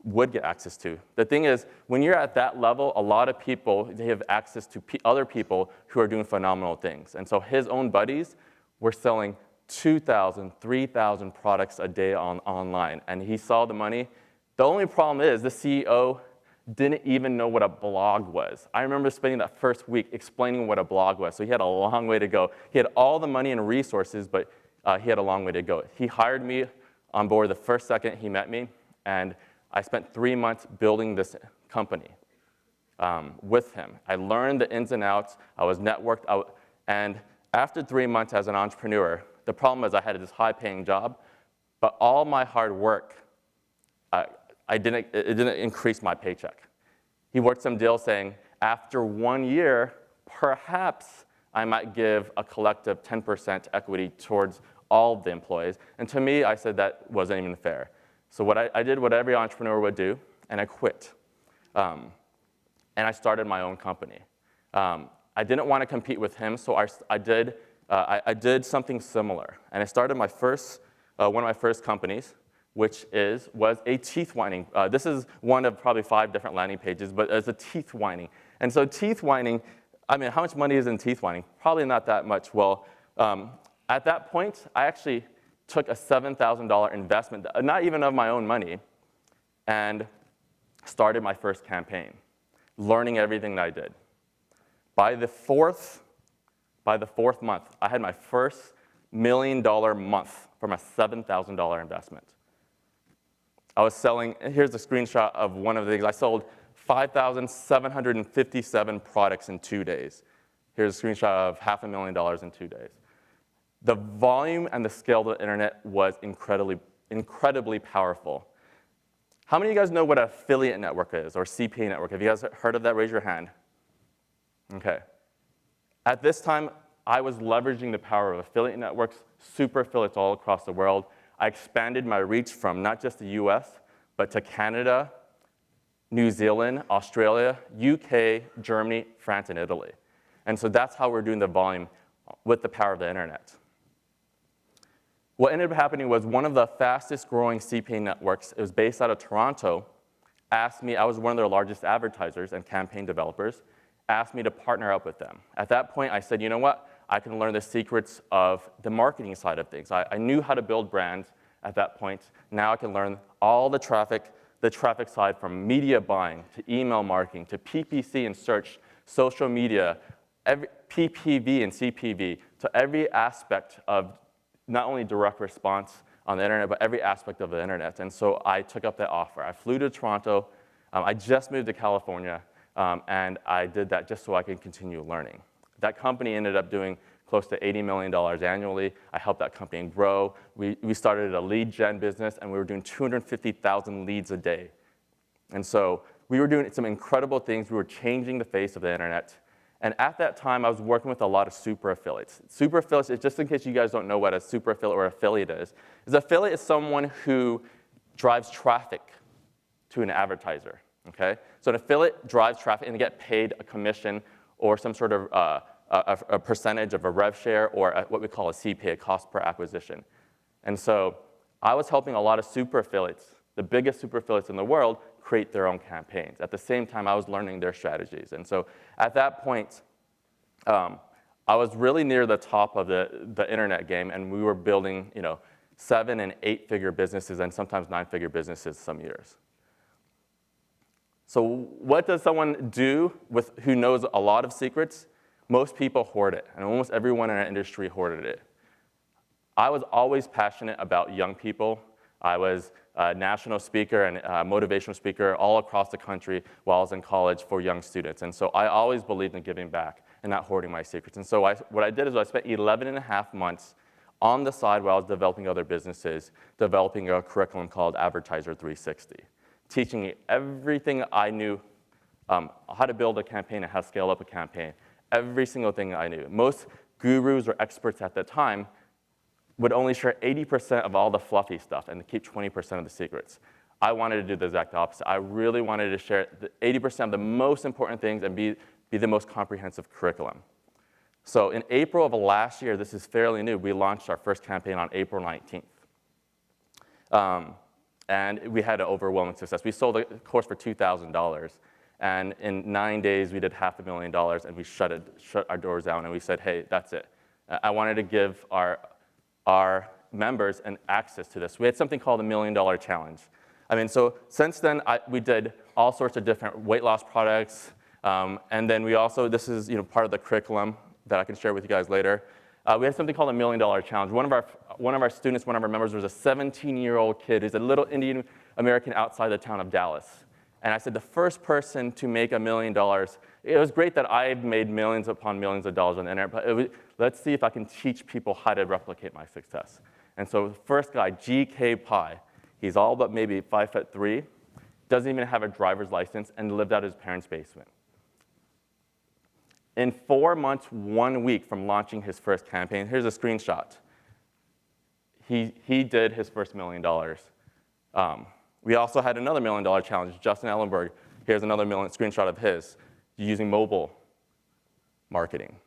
would get access to. The thing is, when you're at that level, a lot of people, they have access to other people who are doing phenomenal things. And so his own buddies were selling 2,000, 3,000 products a day online, and he saw the money. The only problem is the CEO didn't even know what a blog was. I remember spending that first week explaining what a blog was, so he had a long way to go. He had all the money and resources, but he had a long way to go. He hired me on board the first second he met me, and I spent 3 months building this company with him. I learned the ins and outs. I was networked out. And after 3 months as an entrepreneur, the problem is I had this high-paying job, but all my hard work, it didn't increase my paycheck. He worked some deal saying, after 1 year, perhaps I might give a collective 10% equity towards all of the employees. And to me, I said that wasn't even fair. So I did what every entrepreneur would do, and I quit. And I started my own company. I didn't want to compete with him, so I did something similar. And I started my first, one of my first companies, which was a teeth whitening. This is one of probably 5 different landing pages, but it's a teeth whitening. And so teeth whitening, I mean, how much money is in teeth whitening? Probably not that much. Well, at that point, I actually took a $7,000 investment, not even of my own money, and started my first campaign, learning everything that I did. By the fourth month, I had my first $1 million month from a $7,000 investment. I was selling, here's a screenshot of one of the things. I sold 5,757 products in 2 days. Here's a screenshot of $500,000 in 2 days. The volume and the scale of the internet was incredibly powerful. How many of you guys know what an affiliate network is, or CPA network? Have you guys heard of that? Raise your hand. Okay. At this time, I was leveraging the power of affiliate networks, super affiliates all across the world. I expanded my reach from not just the US, but to Canada, New Zealand, Australia, UK, Germany, France, and Italy. And so that's how we're doing the volume with the power of the internet. What ended up happening was one of the fastest growing CPA networks, it was based out of Toronto, asked me, I was one of their largest advertisers and campaign developers, asked me to partner up with them. At that point, I said, you know what? I can learn the secrets of the marketing side of things. I knew how to build brands at that point. Now I can learn all the traffic side, from media buying to email marketing to PPC and search, social media, PPV and CPV, to every aspect of not only direct response on the internet, but every aspect of the internet. And so I took up that offer. I flew to Toronto. I just moved to California, and I did that just so I could continue learning. That company ended up doing close to $80 million annually. I helped that company grow. We started a lead gen business, and we were doing 250,000 leads a day. And so we were doing some incredible things. We were changing the face of the internet. And at that time, I was working with a lot of super affiliates. Super affiliates, just in case you guys don't know what a super affiliate or affiliate is affiliate is someone who drives traffic to an advertiser, okay? So an affiliate drives traffic and they get paid a commission or some sort of a percentage of a rev share or what we call a CPA, a cost per acquisition. And so I was helping a lot of super affiliates, the biggest super affiliates in the world, create their own campaigns. At the same time, I was learning their strategies. And so at that point, I was really near the top of the internet game, and we were building 7- and 8-figure businesses and sometimes 9-figure businesses some years. So what does someone do who knows a lot of secrets? Most people hoard it, and almost everyone in our industry hoarded it. I was always passionate about young people. I was a national speaker and a motivational speaker all across the country while I was in college for young students. And so I always believed in giving back and not hoarding my secrets. And so what I did is I spent 11.5 months on the side while I was developing other businesses, developing a curriculum called Advertiser 360, teaching me everything I knew, how to build a campaign and how to scale up a campaign, every single thing I knew. Most gurus or experts at the time would only share 80% of all the fluffy stuff and keep 20% of the secrets. I wanted to do the exact opposite. I really wanted to share the 80% of the most important things and be the most comprehensive curriculum. So in April of last year, this is fairly new, we launched our first campaign on April 19th. And we had an overwhelming success. We sold the course for $2,000. And in 9 days, we did $500,000, and we shut our doors down, and we said, hey, that's it. I wanted to give our members an access to this. We had something called the $1 Million Challenge. I mean, so since then, we did all sorts of different weight loss products, and then we also, this is part of the curriculum that I can share with you guys later. We had something called the $1 Million Challenge. One of our students, one of our members, was a 17-year-old kid who's a little Indian American outside the town of Dallas. And I said, the first person to make $1 million, it was great that I've made millions upon millions of dollars on the internet, but let's see if I can teach people how to replicate my success. And so the first guy, G.K. Pai, he's all but maybe 5'3", doesn't even have a driver's license, and lived out of his parents' basement. In 4 months, 1 week from launching his first campaign, here's a screenshot. He did his first $1 million. We also had another $1 million challenge, Justin Ellenberg. Here's another screenshot of his, using mobile marketing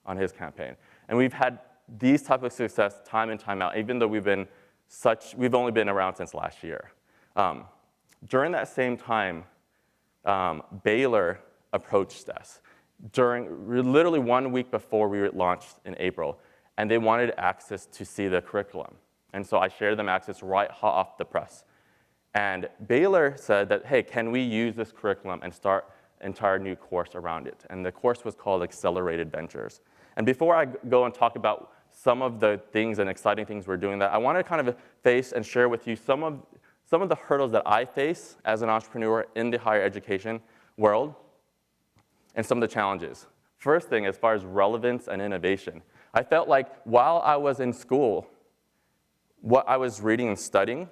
on his campaign. And we've had these type of success time and time out, even though we've only been around since last year. During that same time, Baylor approached us literally 1 week before we launched in April, and they wanted access to see the curriculum. And so I shared them access right hot off the press. And Baylor said that, hey, can we use this curriculum and start an entire new course around it? And the course was called Accelerated Ventures. And before I go and talk about some of the things and exciting things we're doing, I want to kind of face and share with you some of the hurdles that I face as an entrepreneur in the higher education world and some of the challenges. First thing, as far as relevance and innovation, I felt like while I was in school, what I was reading and studying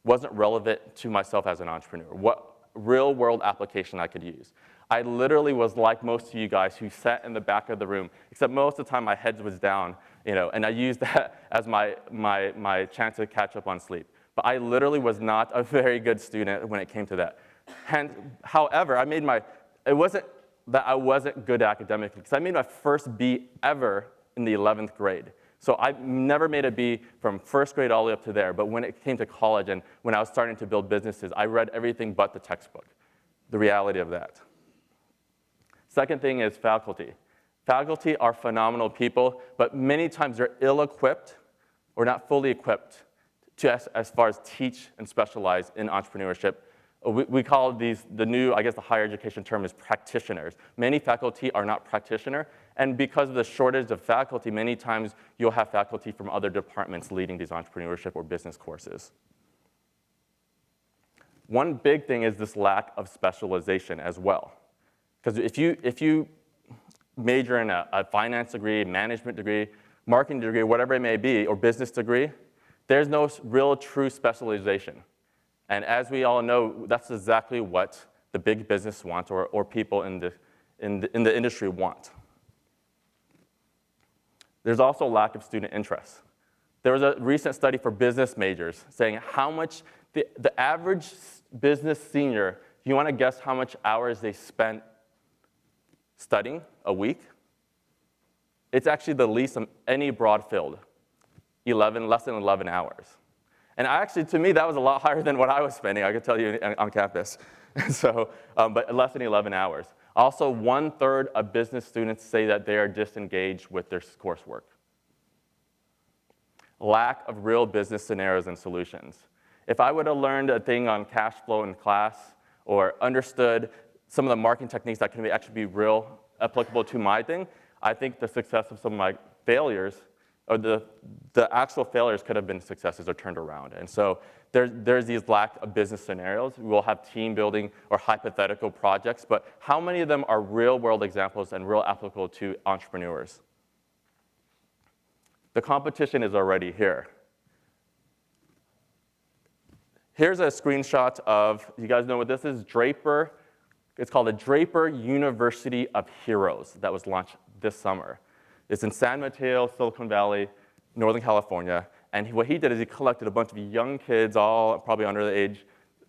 wasn't relevant to myself as an entrepreneur, what real-world application I could use. I literally was like most of you guys who sat in the back of the room, except most of the time my head was down, and I used that as my chance to catch up on sleep. But I literally was not a very good student when it came to that. And, however, it wasn't that I wasn't good academically, because I made my first B ever in the 11th grade. So I never made a B from first grade all the way up to there, but when it came to college and when I was starting to build businesses, I read everything but the textbook, the reality of that. Second thing is faculty. Faculty are phenomenal people, but many times they're ill-equipped or not fully equipped as far as teach and specialize in entrepreneurship. We call these the higher education term is practitioners. Many faculty are not practitioner, and because of the shortage of faculty, many times you'll have faculty from other departments leading these entrepreneurship or business courses. One big thing is this lack of specialization as well. Because if you major in a finance degree, management degree, marketing degree, whatever it may be, or business degree, there's no real true specialization. And as we all know, that's exactly what the big business wants or people in the industry want. There's also lack of student interest. There was a recent study for business majors saying how much the average business senior, you want to guess how much hours they spent studying a week? It's actually the least of any broad field, less than 11 hours. And actually, to me, that was a lot higher than what I was spending, I could tell you, on campus. So, but less than 11 hours. Also, 1/3 of business students say that they are disengaged with their coursework. Lack of real business scenarios and solutions. If I would have learned a thing on cash flow in class or understood some of the marketing techniques that can actually be real applicable to my thing, I think the success of some of my failures, or the actual failures could have been successes or turned around. And so there's these lack of business scenarios. We'll have team building or hypothetical projects, but how many of them are real world examples and real applicable to entrepreneurs? The competition is already here. Here's a screenshot of, you guys know what this is? Draper. It's called the Draper University of Heroes that was launched this summer. It's in San Mateo, Silicon Valley, Northern California. And what he did is he collected a bunch of young kids, all probably under the age,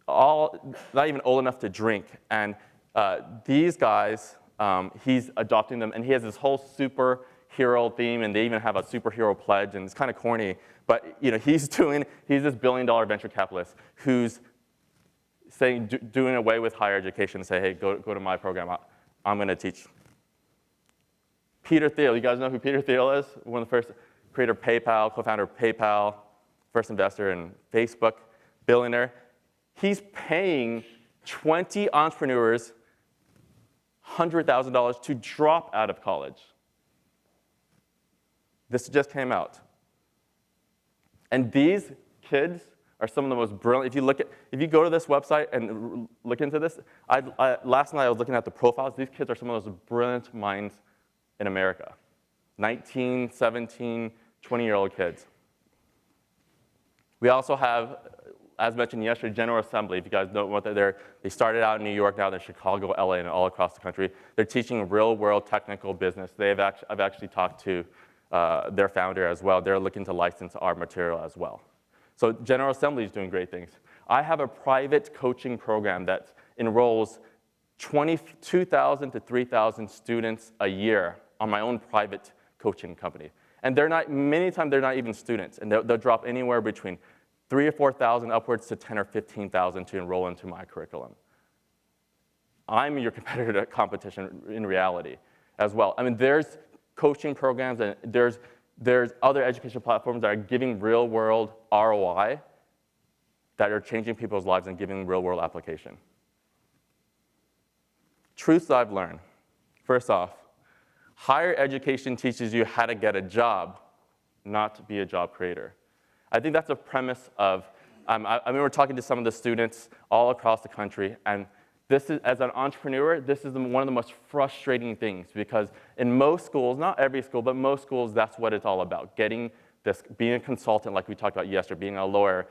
all not even old enough to drink. And these guys, he's adopting them, and he has this whole superhero theme, and they even have a superhero pledge, and it's kind of corny. But he's this billion-dollar venture capitalist who's saying, doing away with higher education and say, hey, go to my program. I'm going to teach. Peter Thiel, you guys know who Peter Thiel is? One of the first creator of PayPal, co-founder of PayPal, first investor in Facebook, billionaire. He's paying 20 entrepreneurs $100,000 to drop out of college. This just came out. And these kids are some of the most brilliant. If you go to this website and look into this, last night I was looking at the profiles. These kids are some of those brilliant minds in America. 19, 17, 20-year-old kids. We also have, as mentioned yesterday, General Assembly. If you guys know what they started out in New York, now they're Chicago, LA, and all across the country. They're teaching real-world technical business. I've actually talked to their founder as well. They're looking to license our material as well. So General Assembly is doing great things. I have a private coaching program that enrolls 2,000 to 3,000 students a year on my own private coaching company. And many times they're not even students, and they'll drop anywhere between 3,000 or 4,000 upwards to 10,000 or 15,000 to enroll into my curriculum. I'm your competitor to competition in reality as well. I mean, there's coaching programs and there's other education platforms that are giving real-world ROI that are changing people's lives and giving real-world application. Truths I've learned. First off, higher education teaches you how to get a job, not to be a job creator. I think that's a premise of, I remember talking to some of the students all across the country, and this is, as an entrepreneur, this is one of the most frustrating things, because in most schools, not every school, but most schools, that's what it's all about, being a consultant like we talked about yesterday, being a lawyer,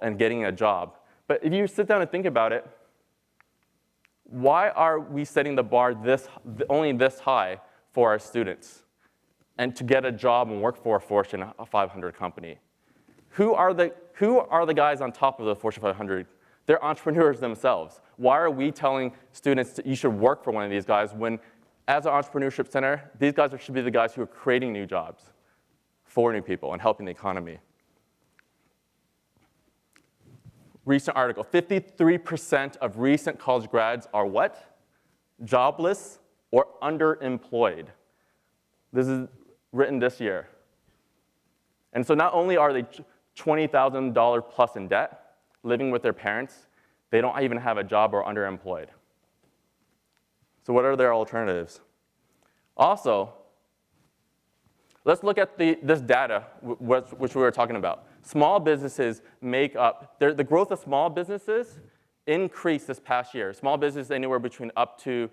and getting a job. But if you sit down and think about it, why are we setting the bar only this high for our students and to get a job and work for a Fortune 500 company? Who are the guys on top of the Fortune 500? They're entrepreneurs themselves. Why are we telling students that you should work for one of these guys when, as an entrepreneurship center, these guys should be the guys who are creating new jobs for new people and helping the economy? Recent article, 53% of recent college grads are what? Jobless or underemployed. This is written this year. And so not only are they $20,000 plus in debt, living with their parents, they don't even have a job or underemployed. So what are their alternatives? Also, let's look at this data which we were talking about. Small businesses make up, the growth of small businesses increased this past year. Small business anywhere between up to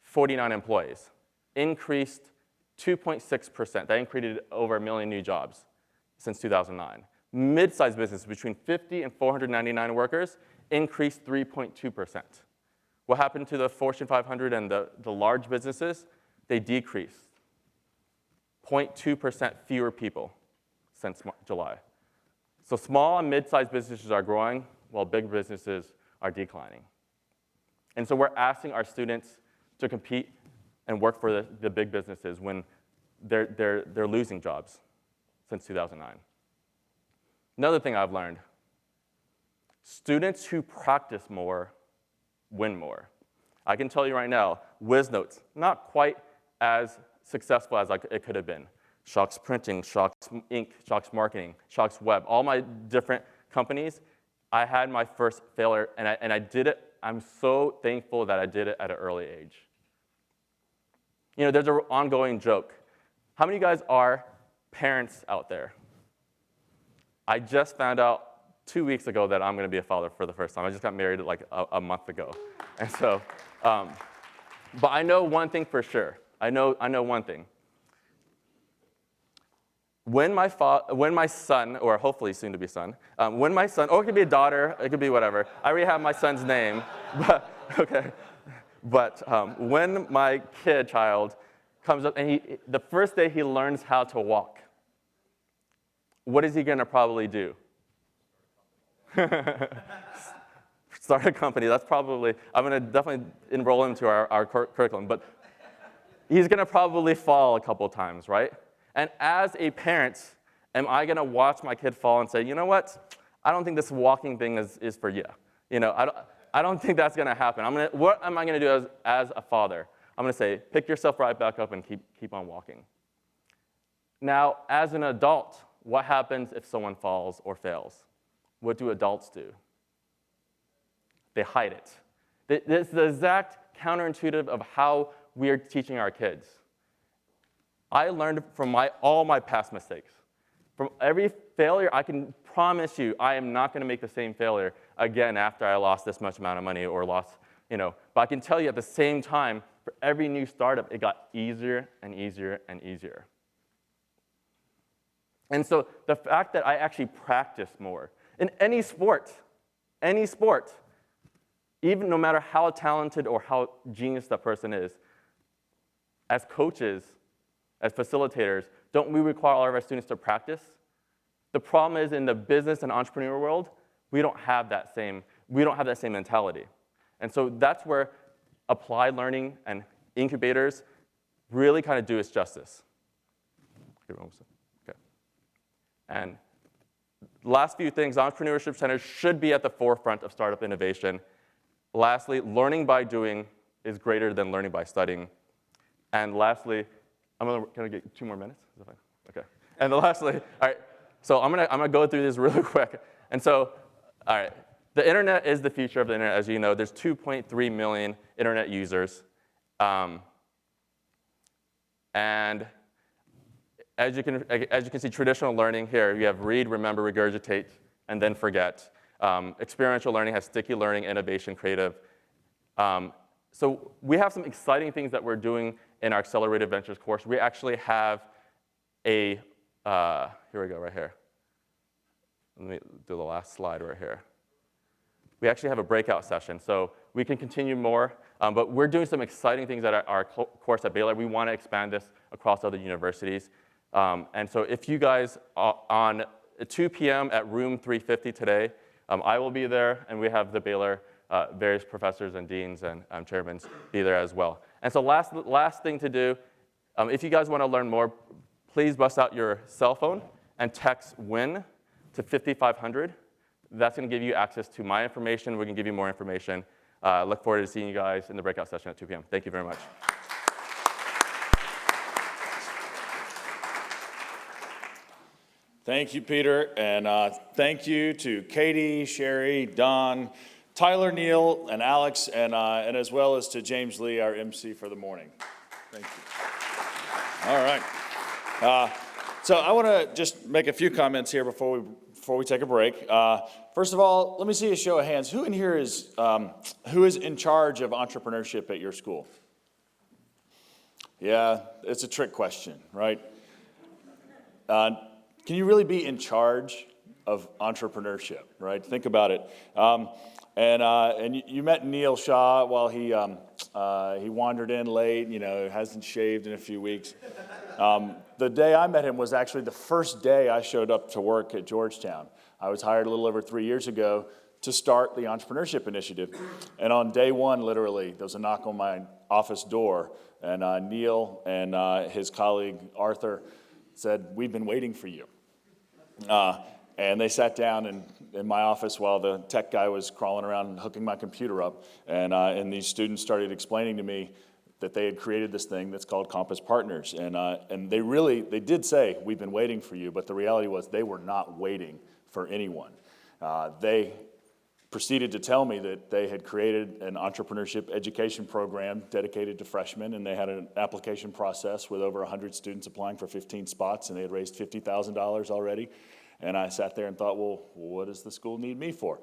49 employees. increased 2.6%. That increased over 1 million new jobs since 2009. Mid-sized businesses between 50 and 499 workers increased 3.2%. What happened to the Fortune 500 and the large businesses? They decreased. 0.2% fewer people since July. So small and mid-sized businesses are growing while big businesses are declining. And so we're asking our students to compete and work for the big businesses when they're losing jobs since 2009. Another thing I've learned, students who practice more win more. I can tell you right now, WizNotes, not quite as successful as it could have been. Shocks Printing, Shocks Inc., Shocks Marketing, Shocks Web, all my different companies, I had my first failure, and I did it. I'm so thankful that I did it at an early age. You know, there's an ongoing joke. How many of you guys are parents out there? I just found out 2 weeks ago that I'm going to be a father for the first time. I just got married like a month ago. And so, but I know one thing for sure. I know one thing. When my son, or hopefully soon to be son, when my son, or it could be a daughter, it could be whatever. I already have my son's name, but okay. But when my child comes up and the first day he learns how to walk, what is he going to probably do? Start a company. That's probably, I'm going to definitely enroll him to our curriculum, but he's going to probably fall a couple times, right? And as a parent, am I going to watch my kid fall and say, you know what? I don't think this walking thing is for you. You know, I don't think that's going to happen. What am I going to do as a father? I'm going to say, pick yourself right back up and keep on walking. Now, as an adult, what happens if someone falls or fails? What do adults do? They hide it. It's the exact counterintuitive of how we are teaching our kids. I learned from all my past mistakes. From every failure, I can promise you I am not going to make the same failure again after I lost this much amount of money or lost, but I can tell you at the same time, for every new startup, it got easier and easier and easier. And so the fact that I actually practice more in any sport, even no matter how talented or how genius that person is, as coaches, as facilitators, don't we require all of our students to practice? The problem is in the business and entrepreneurial world, we don't have that same mentality. And so that's where applied learning and incubators really kind of do its justice. Okay. And last few things, entrepreneurship centers should be at the forefront of startup innovation. Lastly, learning by doing is greater than learning by studying. And lastly, can I get 2 more minutes? Is that fine? Okay. And lastly, all right, so I'm gonna go through this really quick. And so, all right, the internet is the future of the internet, as you know. There's 2.3 million internet users. And as you can see, traditional learning here, you have read, remember, regurgitate, and then forget. Experiential learning has sticky learning, innovation, creative. So we have some exciting things that we're doing in our Accelerated Ventures course. We actually have here we go, right here. Let me do the last slide right here. We actually have a breakout session, so we can continue more, but we're doing some exciting things at our course at Baylor. We want to expand this across other universities. And so if you guys are on 2 p.m. at room 350 today, I will be there, and we have the Baylor various professors and deans and chairmen be there as well. And so last thing to do, if you guys want to learn more, please bust out your cell phone and text WIN to 5500. That's going to give you access to my information. We can give you more information. Look forward to seeing you guys in the breakout session at 2 p.m. Thank you very much. Thank you, Peter, and thank you to Katie, Sherry, Don, Tyler, Neil, and Alex, and as well as to James Lee, our MC for the morning. Thank you. All right. So I want to just make a few comments here before we take a break. First of all, let me see a show of hands. Who in here is who is in charge of entrepreneurship at your school? Yeah, it's a trick question, right? Can you really be in charge of entrepreneurship, right? Think about it. And you met Neil Shah while he wandered in late, hasn't shaved in a few weeks. The day I met him was actually the first day I showed up to work at Georgetown. I was hired a little over 3 years ago to start the Entrepreneurship Initiative. And on day one, literally, there was a knock on my office door, and Neil and his colleague Arthur said, "We've been waiting for you." And they sat down in my office while the tech guy was crawling around and hooking my computer up. And these students started explaining to me that they had created this thing that's called Compass Partners. And they did say, "We've been waiting for you," but the reality was they were not waiting for anyone. They proceeded to tell me that they had created an entrepreneurship education program dedicated to freshmen, and they had an application process with over 100 students applying for 15 spots, and they had raised $50,000 already. And I sat there and thought, well, what does the school need me for?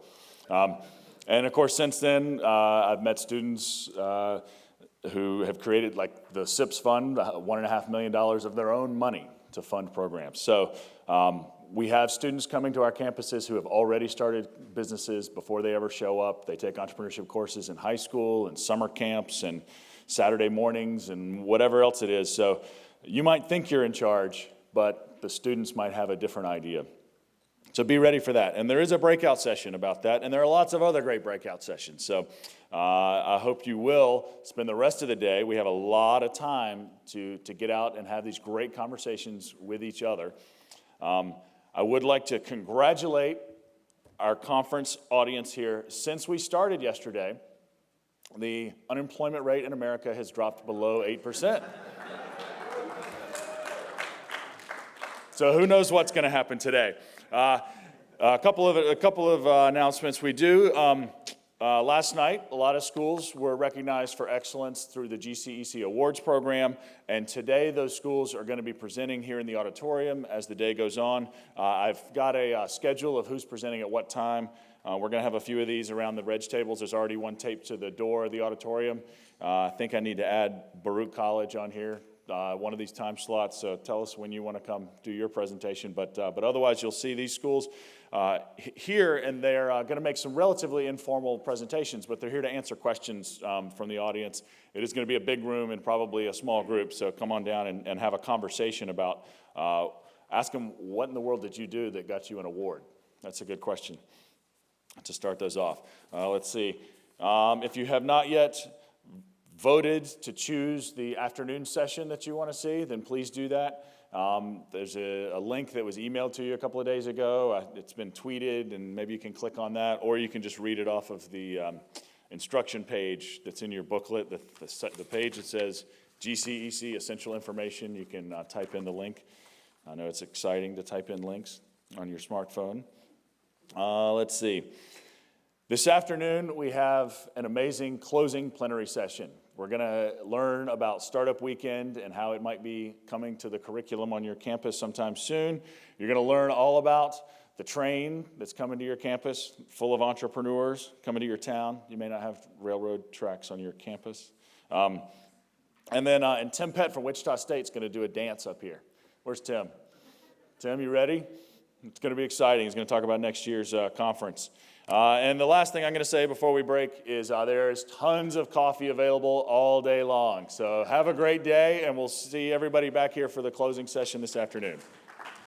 And of course, since then, I've met students who have created, like the SIPS Fund, $1.5 million of their own money to fund programs. So we have students coming to our campuses who have already started businesses before they ever show up. They take entrepreneurship courses in high school and summer camps and Saturday mornings and whatever else it is. So you might think you're in charge, but the students might have a different idea. So be ready for that. And there is a breakout session about that, and there are lots of other great breakout sessions. So I hope you will spend the rest of the day. We have a lot of time to get out and have these great conversations with each other. I would like to congratulate our conference audience here. Since we started yesterday, the unemployment rate in America has dropped below 8%. So who knows what's going to happen today? A couple of announcements we do. Last night, a lot of schools were recognized for excellence through the GCEC Awards program, and today those schools are going to be presenting here in the auditorium as the day goes on. I've got a schedule of who's presenting at what time. We're going to have a few of these around the reg tables. There's already one taped to the door of the auditorium. I think I need to add Baruch College on here. One of these time slots, so tell us when you want to come do your presentation. But otherwise, you'll see these schools here, and they're going to make some relatively informal presentations, but they're here to answer questions from the audience. It is going to be a big room and probably a small group, so come on down and have a conversation about, ask them, what in the world did you do that got you an award? That's a good question to start those off. Let's see. If you have not yet voted to choose the afternoon session that you want to see, then please do that. There's a link that was emailed to you a couple of days ago. It's been tweeted, and maybe you can click on that, or you can just read it off of the instruction page that's in your booklet, the page that says GCEC Essential Information. You can type in the link. I know it's exciting to type in links on your smartphone. Let's see. This afternoon, we have an amazing closing plenary session. We're going to learn about Startup Weekend and how it might be coming to the curriculum on your campus sometime soon. You're going to learn all about the train that's coming to your campus, full of entrepreneurs coming to your town. You may not have railroad tracks on your campus. And then Tim Pett from Wichita State is going to do a dance up here. Where's Tim? Tim, you ready? It's going to be exciting. He's going to talk about next year's conference. And the last thing I'm going to say before we break is there's tons of coffee available all day long. So have a great day, and we'll see everybody back here for the closing session this afternoon.